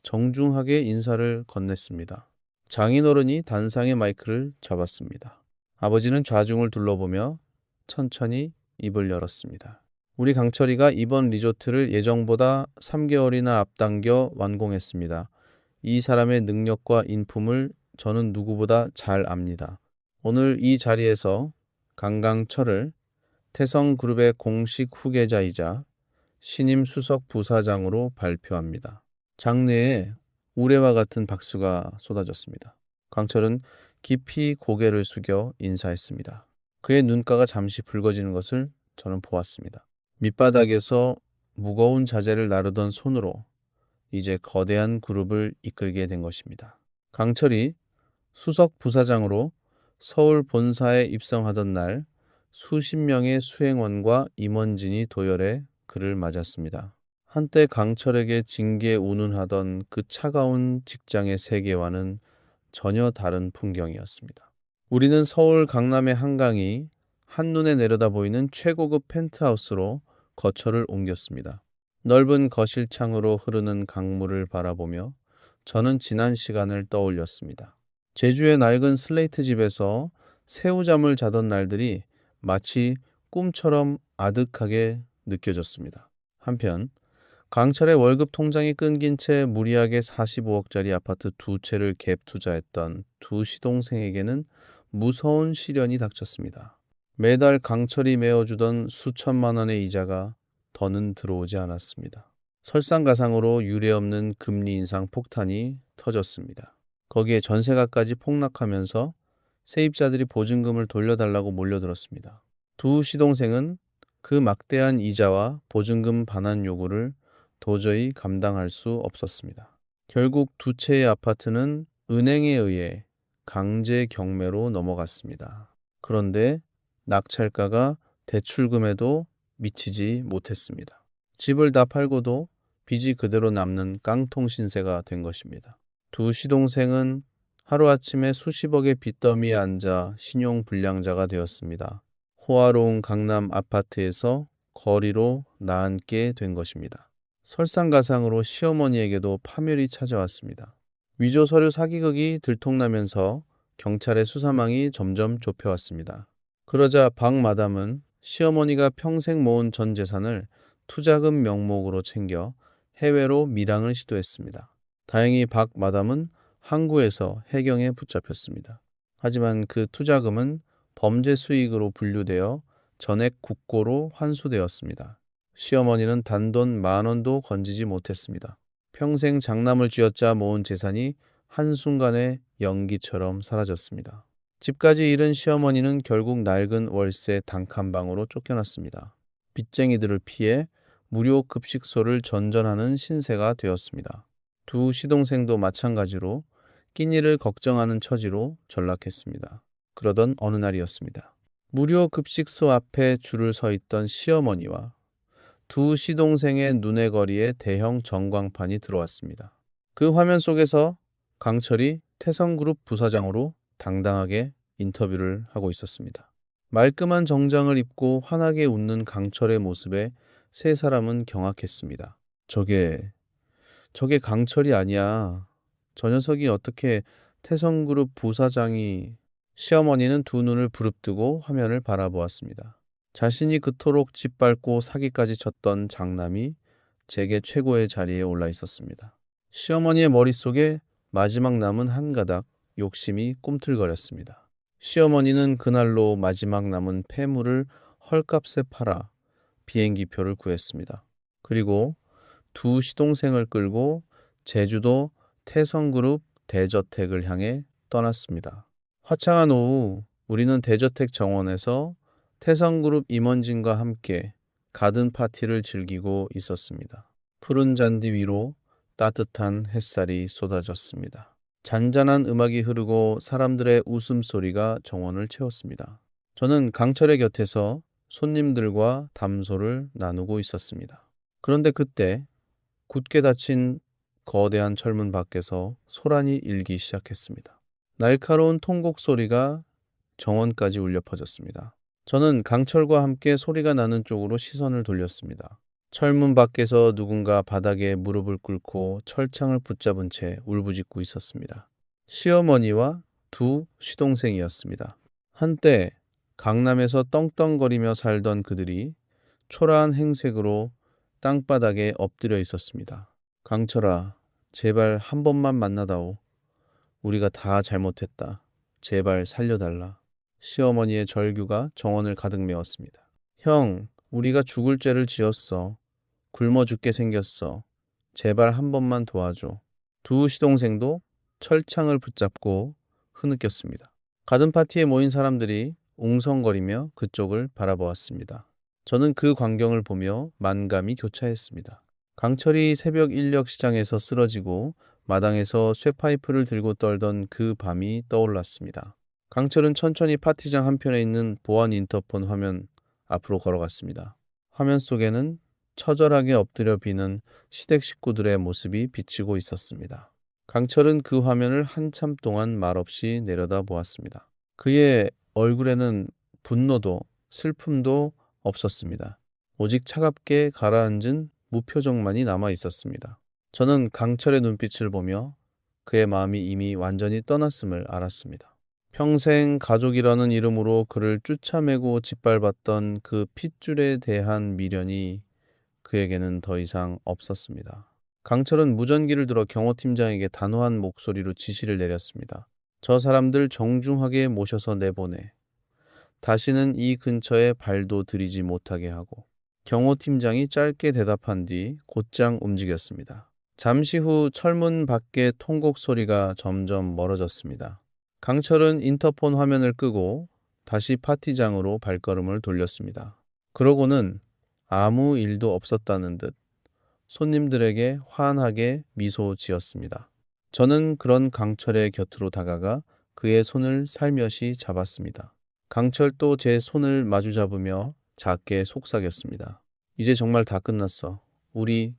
정중하게 인사를 건넸습니다. 장인어른이 단상의 마이크를 잡았습니다. 아버지는 좌중을 둘러보며 천천히 입을 열었습니다. 우리 강철이가 이번 리조트를 예정보다 3개월이나 앞당겨 완공했습니다. 이 사람의 능력과 인품을 저는 누구보다 잘 압니다. 오늘 이 자리에서 강강철을 태성그룹의 공식 후계자이자 신임 수석 부사장으로 발표합니다. 장내에 우레와 같은 박수가 쏟아졌습니다. 강철은 깊이 고개를 숙여 인사했습니다. 그의 눈가가 잠시 붉어지는 것을 저는 보았습니다. 밑바닥에서 무거운 자재를 나르던 손으로 이제 거대한 그룹을 이끌게 된 것입니다. 강철이 수석 부사장으로 서울 본사에 입성하던 날 수십 명의 수행원과 임원진이 도열해 그를 맞았습니다. 한때 강철에게 징계 운운하던 그 차가운 직장의 세계와는 전혀 다른 풍경이었습니다. 우리는 서울 강남의 한강이 한눈에 내려다 보이는 최고급 펜트하우스로 거처를 옮겼습니다. 넓은 거실 창으로 흐르는 강물을 바라보며 저는 지난 시간을 떠올렸습니다. 제주의 낡은 슬레이트 집에서 새우잠을 자던 날들이 마치 꿈처럼 아득하게 느껴졌습니다. 한편 강철의 월급 통장이 끊긴 채 무리하게 45억짜리 아파트 두 채를 갭 투자했던 두 시동생에게는 무서운 시련이 닥쳤습니다. 매달 강철이 메어주던 수천만 원의 이자가 더는 들어오지 않았습니다. 설상가상으로 유례없는 금리 인상 폭탄이 터졌습니다. 거기에 전세가까지 폭락하면서 세입자들이 보증금을 돌려달라고 몰려들었습니다. 두 시동생은 그 막대한 이자와 보증금 반환 요구를 도저히 감당할 수 없었습니다. 결국 두 채의 아파트는 은행에 의해 강제 경매로 넘어갔습니다. 그런데 낙찰가가 대출금에도 미치지 못했습니다. 집을 다 팔고도 빚이 그대로 남는 깡통 신세가 된 것입니다. 두 시동생은 하루아침에 수십억의 빚더미에 앉아 신용불량자가 되었습니다. 호화로운 강남 아파트에서 거리로 나앉게 된 것입니다. 설상가상으로 시어머니에게도 파멸이 찾아왔습니다. 위조 서류 사기극이 들통나면서 경찰의 수사망이 점점 좁혀왔습니다. 그러자 박 마담은 시어머니가 평생 모은 전 재산을 투자금 명목으로 챙겨 해외로 밀항을 시도했습니다. 다행히 박 마담은 항구에서 해경에 붙잡혔습니다. 하지만 그 투자금은 범죄 수익으로 분류되어 전액 국고로 환수되었습니다. 시어머니는 단돈 10,000원도 건지지 못했습니다. 평생 장남을 쥐어짜 모은 재산이 한순간에 연기처럼 사라졌습니다. 집까지 잃은 시어머니는 결국 낡은 월세 단칸방으로 쫓겨났습니다. 빚쟁이들을 피해 무료 급식소를 전전하는 신세가 되었습니다. 두 시동생도 마찬가지로 끼니를 걱정하는 처지로 전락했습니다. 그러던 어느 날이었습니다. 무료 급식소 앞에 줄을 서 있던 시어머니와 두 시동생의 눈의 거리에 대형 전광판이 들어왔습니다. 그 화면 속에서 강철이 태성그룹 부사장으로 당당하게 인터뷰를 하고 있었습니다. 말끔한 정장을 입고 환하게 웃는 강철의 모습에 세 사람은 경악했습니다. 저게 강철이 아니야. 저 녀석이 어떻게 태성그룹 부사장이... 시어머니는 두 눈을 부릅뜨고 화면을 바라보았습니다. 자신이 그토록 짓밟고 사기까지 쳤던 장남이 재계 최고의 자리에 올라 있었습니다. 시어머니의 머릿속에 마지막 남은 한 가닥 욕심이 꿈틀거렸습니다. 시어머니는 그날로 마지막 남은 폐물을 헐값에 팔아 비행기표를 구했습니다. 그리고 두 시동생을 끌고 제주도 태성그룹 대저택을 향해 떠났습니다. 화창한 오후 우리는 대저택 정원에서 태성그룹 임원진과 함께 가든 파티를 즐기고 있었습니다. 푸른 잔디 위로 따뜻한 햇살이 쏟아졌습니다. 잔잔한 음악이 흐르고 사람들의 웃음소리가 정원을 채웠습니다. 저는 강철의 곁에서 손님들과 담소를 나누고 있었습니다. 그런데 그때 굳게 닫힌 거대한 철문 밖에서 소란이 일기 시작했습니다. 날카로운 통곡 소리가 정원까지 울려 퍼졌습니다. 저는 강철과 함께 소리가 나는 쪽으로 시선을 돌렸습니다. 철문 밖에서 누군가 바닥에 무릎을 꿇고 철창을 붙잡은 채 울부짖고 있었습니다. 시어머니와 두 시동생이었습니다. 한때 강남에서 떵떵거리며 살던 그들이 초라한 행색으로 땅바닥에 엎드려 있었습니다. 강철아, 제발 한 번만 만나다오. 우리가 다 잘못했다. 제발 살려달라. 시어머니의 절규가 정원을 가득 메웠습니다. 형, 우리가 죽을 죄를 지었어. 굶어 죽게 생겼어. 제발 한 번만 도와줘. 두 시동생도 철창을 붙잡고 흐느꼈습니다. 가든 파티에 모인 사람들이 웅성거리며 그쪽을 바라보았습니다. 저는 그 광경을 보며 만감이 교차했습니다. 강철이 새벽 인력 시장에서 쓰러지고 마당에서 쇠파이프를 들고 떨던 그 밤이 떠올랐습니다. 강철은 천천히 파티장 한편에 있는 보안 인터폰 화면 앞으로 걸어갔습니다. 화면 속에는 처절하게 엎드려 비는 시댁 식구들의 모습이 비치고 있었습니다. 강철은 그 화면을 한참 동안 말없이 내려다보았습니다. 그의 얼굴에는 분노도 슬픔도 없었습니다. 오직 차갑게 가라앉은 무표정만이 남아 있었습니다. 저는 강철의 눈빛을 보며 그의 마음이 이미 완전히 떠났음을 알았습니다. 평생 가족이라는 이름으로 그를 쫓아매고 짓밟았던 그 핏줄에 대한 미련이 그에게는 더 이상 없었습니다. 강철은 무전기를 들어 경호팀장에게 단호한 목소리로 지시를 내렸습니다. 저 사람들 정중하게 모셔서 내보내. 다시는 이 근처에 발도 들이지 못하게 하고. 경호팀장이 짧게 대답한 뒤 곧장 움직였습니다. 잠시 후 철문 밖의 통곡 소리가 점점 멀어졌습니다. 강철은 인터폰 화면을 끄고 다시 파티장으로 발걸음을 돌렸습니다. 그러고는 아무 일도 없었다는 듯 손님들에게 환하게 미소 지었습니다. 저는 그런 강철의 곁으로 다가가 그의 손을 살며시 잡았습니다. 강철도 제 손을 마주 잡으며 작게 속삭였습니다. 이제 정말 다 끝났어. 우리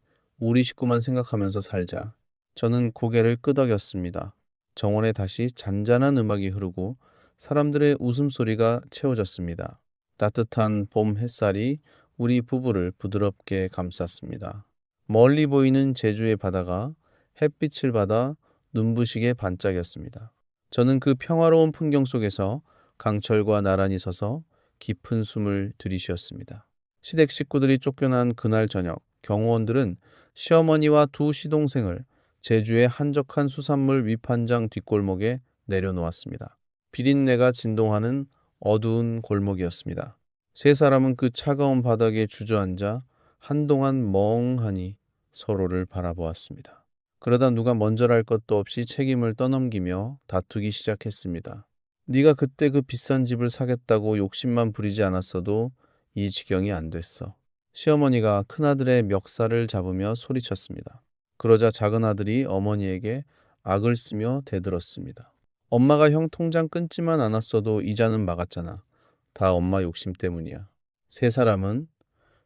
식구만 생각하면서 살자. 저는 고개를 끄덕였습니다. 정원에 다시 잔잔한 음악이 흐르고 사람들의 웃음소리가 채워졌습니다. 따뜻한 봄 햇살이 우리 부부를 부드럽게 감쌌습니다. 멀리 보이는 제주의 바다가 햇빛을 받아 눈부시게 반짝였습니다. 저는 그 평화로운 풍경 속에서 강철과 나란히 서서 깊은 숨을 들이쉬었습니다. 시댁 식구들이 쫓겨난 그날 저녁, 경호원들은 시어머니와 두 시동생을 제주의 한적한 수산물 위판장 뒷골목에 내려놓았습니다. 비린내가 진동하는 어두운 골목이었습니다. 세 사람은 그 차가운 바닥에 주저앉아 한동안 멍하니 서로를 바라보았습니다. 그러다 누가 먼저랄 것도 없이 책임을 떠넘기며 다투기 시작했습니다. 네가 그때 그 비싼 집을 사겠다고 욕심만 부리지 않았어도 이 지경이 안 됐어. 시어머니가 큰아들의 멱살을 잡으며 소리쳤습니다. 그러자 작은 아들이 어머니에게 악을 쓰며 대들었습니다. 엄마가 형 통장 끊지만 않았어도 이자는 막았잖아. 다 엄마 욕심 때문이야. 세 사람은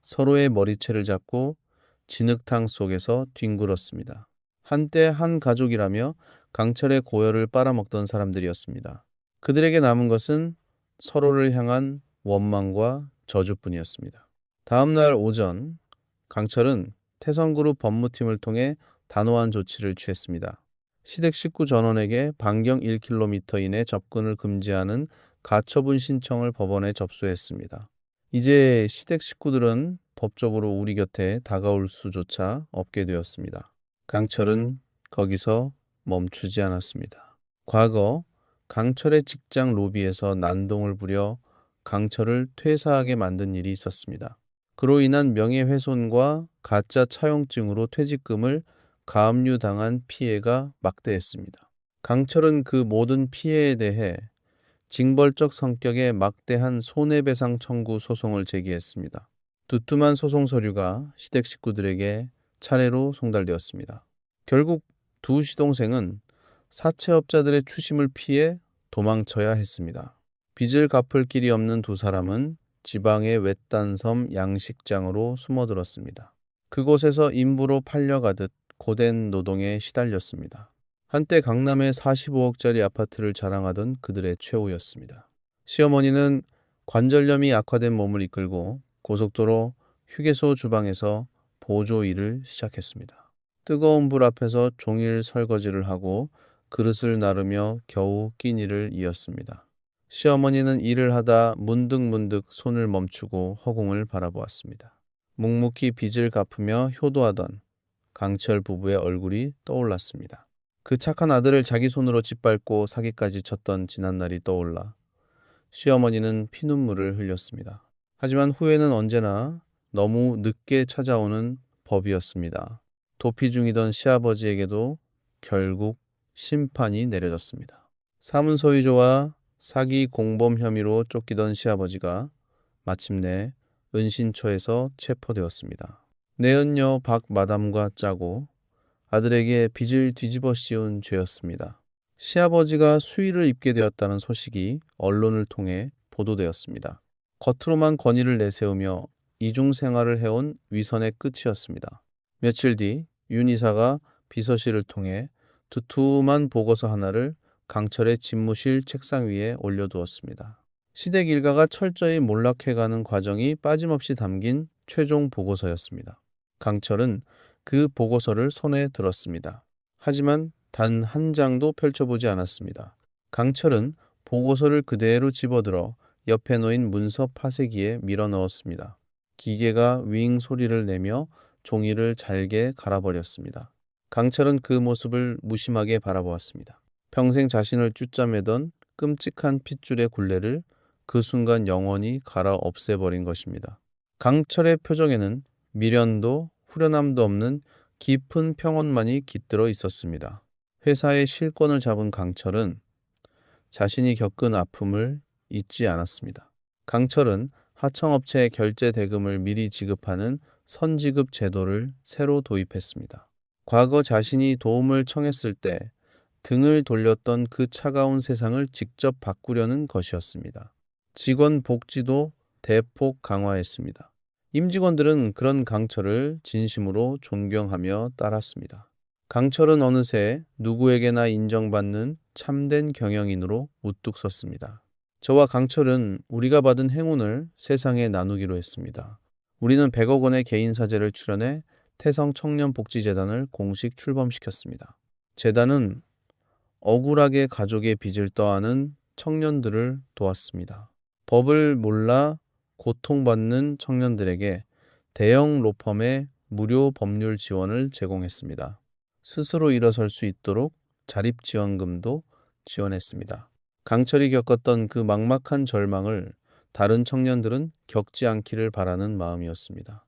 서로의 머리채를 잡고 진흙탕 속에서 뒹굴었습니다. 한때 한 가족이라며 강철의 고열을 빨아먹던 사람들이었습니다. 그들에게 남은 것은 서로를 향한 원망과 저주뿐이었습니다. 다음 날 오전, 강철은 태성그룹 법무팀을 통해 단호한 조치를 취했습니다. 시댁 식구 전원에게 반경 1km 이내 접근을 금지하는 가처분 신청을 법원에 접수했습니다. 이제 시댁 식구들은 법적으로 우리 곁에 다가올 수조차 없게 되었습니다. 강철은 거기서 멈추지 않았습니다. 과거 강철의 직장 로비에서 난동을 부려 강철을 퇴사하게 만든 일이 있었습니다. 그로 인한 명예훼손과 가짜 차용증으로 퇴직금을 가압류당한 피해가 막대했습니다. 강철은 그 모든 피해에 대해 징벌적 성격의 막대한 손해배상 청구 소송을 제기했습니다. 두툼한 소송 서류가 시댁 식구들에게 차례로 송달되었습니다. 결국 두 시동생은 사채업자들의 추심을 피해 도망쳐야 했습니다. 빚을 갚을 길이 없는 두 사람은 지방의 외딴 섬 양식장으로 숨어들었습니다. 그곳에서 인부로 팔려가듯 고된 노동에 시달렸습니다. 한때 강남의 45억짜리 아파트를 자랑하던 그들의 최후였습니다. 시어머니는 관절염이 악화된 몸을 이끌고 고속도로 휴게소 주방에서 보조 일을 시작했습니다. 뜨거운 불 앞에서 종일 설거지를 하고 그릇을 나르며 겨우 끼니를 이었습니다. 시어머니는 일을 하다 문득문득 손을 멈추고 허공을 바라보았습니다. 묵묵히 빚을 갚으며 효도하던 강철 부부의 얼굴이 떠올랐습니다. 그 착한 아들을 자기 손으로 짓밟고 사기까지 쳤던 지난날이 떠올라 시어머니는 피눈물을 흘렸습니다. 하지만 후회는 언제나 너무 늦게 찾아오는 법이었습니다. 도피 중이던 시아버지에게도 결국 심판이 내려졌습니다. 사문서위조와 사기 공범 혐의로 쫓기던 시아버지가 마침내 은신처에서 체포되었습니다. 내연녀 박 마담과 짜고 아들에게 빚을 뒤집어 씌운 죄였습니다. 시아버지가 수의를 입게 되었다는 소식이 언론을 통해 보도되었습니다. 겉으로만 권위를 내세우며 이중 생활을 해온 위선의 끝이었습니다. 며칠 뒤 윤 이사가 비서실을 통해 두툼한 보고서 하나를 강철의 집무실 책상 위에 올려두었습니다. 시댁 일가가 철저히 몰락해가는 과정이 빠짐없이 담긴 최종 보고서였습니다. 강철은 그 보고서를 손에 들었습니다. 하지만 단 한 장도 펼쳐보지 않았습니다. 강철은 보고서를 그대로 집어들어 옆에 놓인 문서 파쇄기에 밀어넣었습니다. 기계가 윙 소리를 내며 종이를 잘게 갈아버렸습니다. 강철은 그 모습을 무심하게 바라보았습니다. 평생 자신을 쭈짜매던 끔찍한 핏줄의 굴레를 그 순간 영원히 갈아 없애버린 것입니다. 강철의 표정에는 미련도 후련함도 없는 깊은 평온만이 깃들어 있었습니다. 회사의 실권을 잡은 강철은 자신이 겪은 아픔을 잊지 않았습니다. 강철은 하청업체에 결제 대금을 미리 지급하는 선지급 제도를 새로 도입했습니다. 과거 자신이 도움을 청했을 때 등을 돌렸던 그 차가운 세상을 직접 바꾸려는 것이었습니다. 직원 복지도 대폭 강화했습니다. 임직원들은 그런 강철을 진심으로 존경하며 따랐습니다. 강철은 어느새 누구에게나 인정받는 참된 경영인으로 우뚝 섰습니다. 저와 강철은 우리가 받은 행운을 세상에 나누기로 했습니다. 우리는 100억 원의 개인 사재를 출연해 태성 청년복지재단을 공식 출범시켰습니다. 재단은 억울하게 가족의 빚을 떠안은 청년들을 도왔습니다. 법을 몰라 고통받는 청년들에게 대형 로펌의 무료 법률 지원을 제공했습니다. 스스로 일어설 수 있도록 자립지원금도 지원했습니다. 강철이 겪었던 그 막막한 절망을 다른 청년들은 겪지 않기를 바라는 마음이었습니다.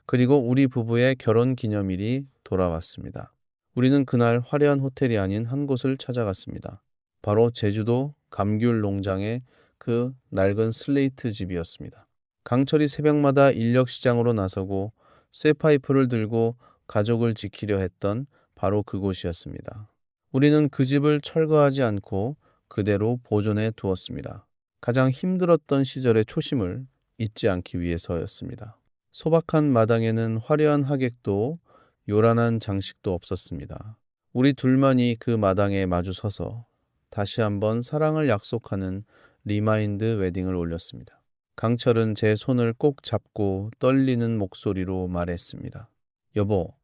그리고 우리 부부의 결혼 기념일이 돌아왔습니다. 우리는 그날 화려한 호텔이 아닌 한 곳을 찾아갔습니다. 바로 제주도 감귤 농장의 그 낡은 슬레이트 집이었습니다. 강철이 새벽마다 인력 시장으로 나서고 쇠파이프를 들고 가족을 지키려 했던 바로 그곳이었습니다. 우리는 그 집을 철거하지 않고 그대로 보존해 두었습니다. 가장 힘들었던 시절의 초심을 잊지 않기 위해서였습니다. 소박한 마당에는 화려한 하객도 요란한 장식도 없었습니다. 우리 둘만이 그 마당에 마주 서서 다시 한번 사랑을 약속하는 리마인드 웨딩을 올렸습니다. 강철은 제 손을 꼭 잡고 떨리는 목소리로 말했습니다. 여보,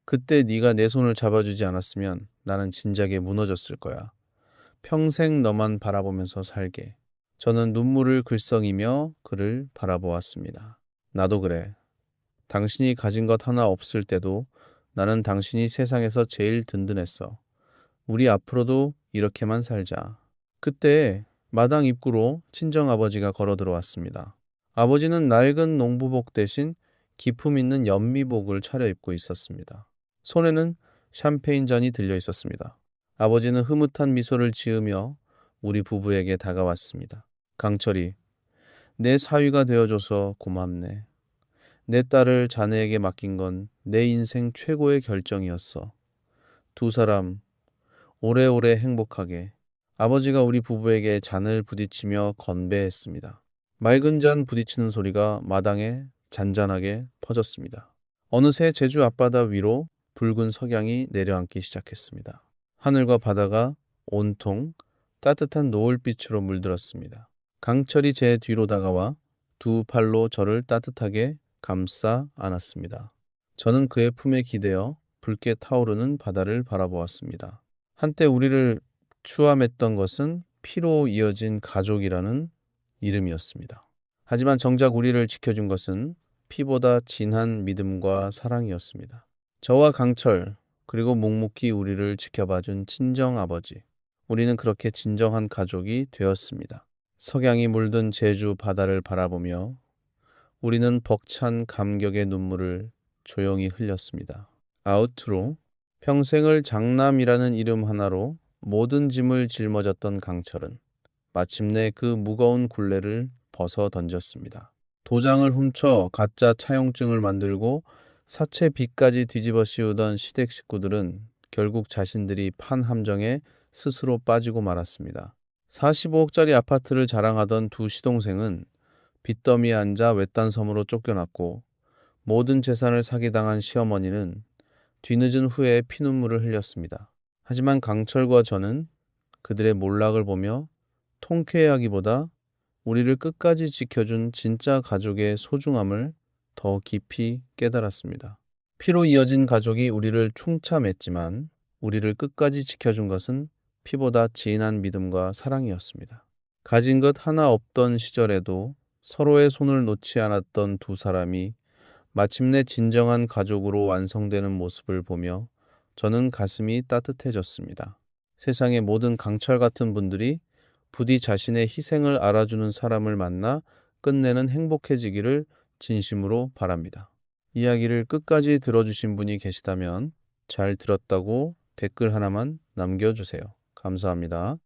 그때 네가 내 손을 잡아주지 않았으면 나는 진작에 무너졌을 거야. 평생 너만 바라보면서 살게. 저는 눈물을 글썽이며 그를 바라보았습니다. 나도 그래. 당신이 가진 것 하나 없을 때도 나는 당신이 세상에서 제일 든든했어. 우리 앞으로도 이렇게만 살자. 그때 마당 입구로 친정아버지가 걸어 들어왔습니다. 아버지는 낡은 농부복 대신 기품 있는 연미복을 차려입고 있었습니다. 손에는 샴페인 잔이 들려 있었습니다. 아버지는 흐뭇한 미소를 지으며 우리 부부에게 다가왔습니다. 강철이, 내 사위가 되어줘서 고맙네. 내 딸을 자네에게 맡긴 건 내 인생 최고의 결정이었어. 두 사람 오래오래 행복하게. 아버지가 우리 부부에게 잔을 부딪히며 건배했습니다. 맑은 잔 부딪히는 소리가 마당에 잔잔하게 퍼졌습니다. 어느새 제주 앞바다 위로 붉은 석양이 내려앉기 시작했습니다. 하늘과 바다가 온통 따뜻한 노을빛으로 물들었습니다. 강철이 제 뒤로 다가와 두 팔로 저를 따뜻하게 감싸 안았습니다. 저는 그의 품에 기대어 붉게 타오르는 바다를 바라보았습니다. 한때 우리를 추함했던 것은 피로 이어진 가족이라는 이름이었습니다. 하지만 정작 우리를 지켜준 것은 피보다 진한 믿음과 사랑이었습니다. 저와 강철, 그리고 묵묵히 우리를 지켜봐준 친정아버지. 우리는 그렇게 진정한 가족이 되었습니다. 석양이 물든 제주 바다를 바라보며 우리는 벅찬 감격의 눈물을 조용히 흘렸습니다. 아우트로, 평생을 장남이라는 이름 하나로 모든 짐을 짊어졌던 강철은 마침내 그 무거운 굴레를 벗어 던졌습니다. 도장을 훔쳐 가짜 차용증을 만들고 사채 빚까지 뒤집어 씌우던 시댁 식구들은 결국 자신들이 판 함정에 스스로 빠지고 말았습니다. 45억짜리 아파트를 자랑하던 두 시동생은 빚더미에 앉아 외딴 섬으로 쫓겨났고, 모든 재산을 사기당한 시어머니는 뒤늦은 후에 피눈물을 흘렸습니다. 하지만 강철과 저는 그들의 몰락을 보며 통쾌해하기보다 우리를 끝까지 지켜준 진짜 가족의 소중함을 더 깊이 깨달았습니다. 피로 이어진 가족이 우리를 충참했지만 우리를 끝까지 지켜준 것은 피보다 진한 믿음과 사랑이었습니다. 가진 것 하나 없던 시절에도 서로의 손을 놓지 않았던 두 사람이 마침내 진정한 가족으로 완성되는 모습을 보며 저는 가슴이 따뜻해졌습니다. 세상의 모든 강철 같은 분들이 부디 자신의 희생을 알아주는 사람을 만나 끝내는 행복해지기를 진심으로 바랍니다. 이야기를 끝까지 들어주신 분이 계시다면 잘 들었다고 댓글 하나만 남겨주세요. 감사합니다.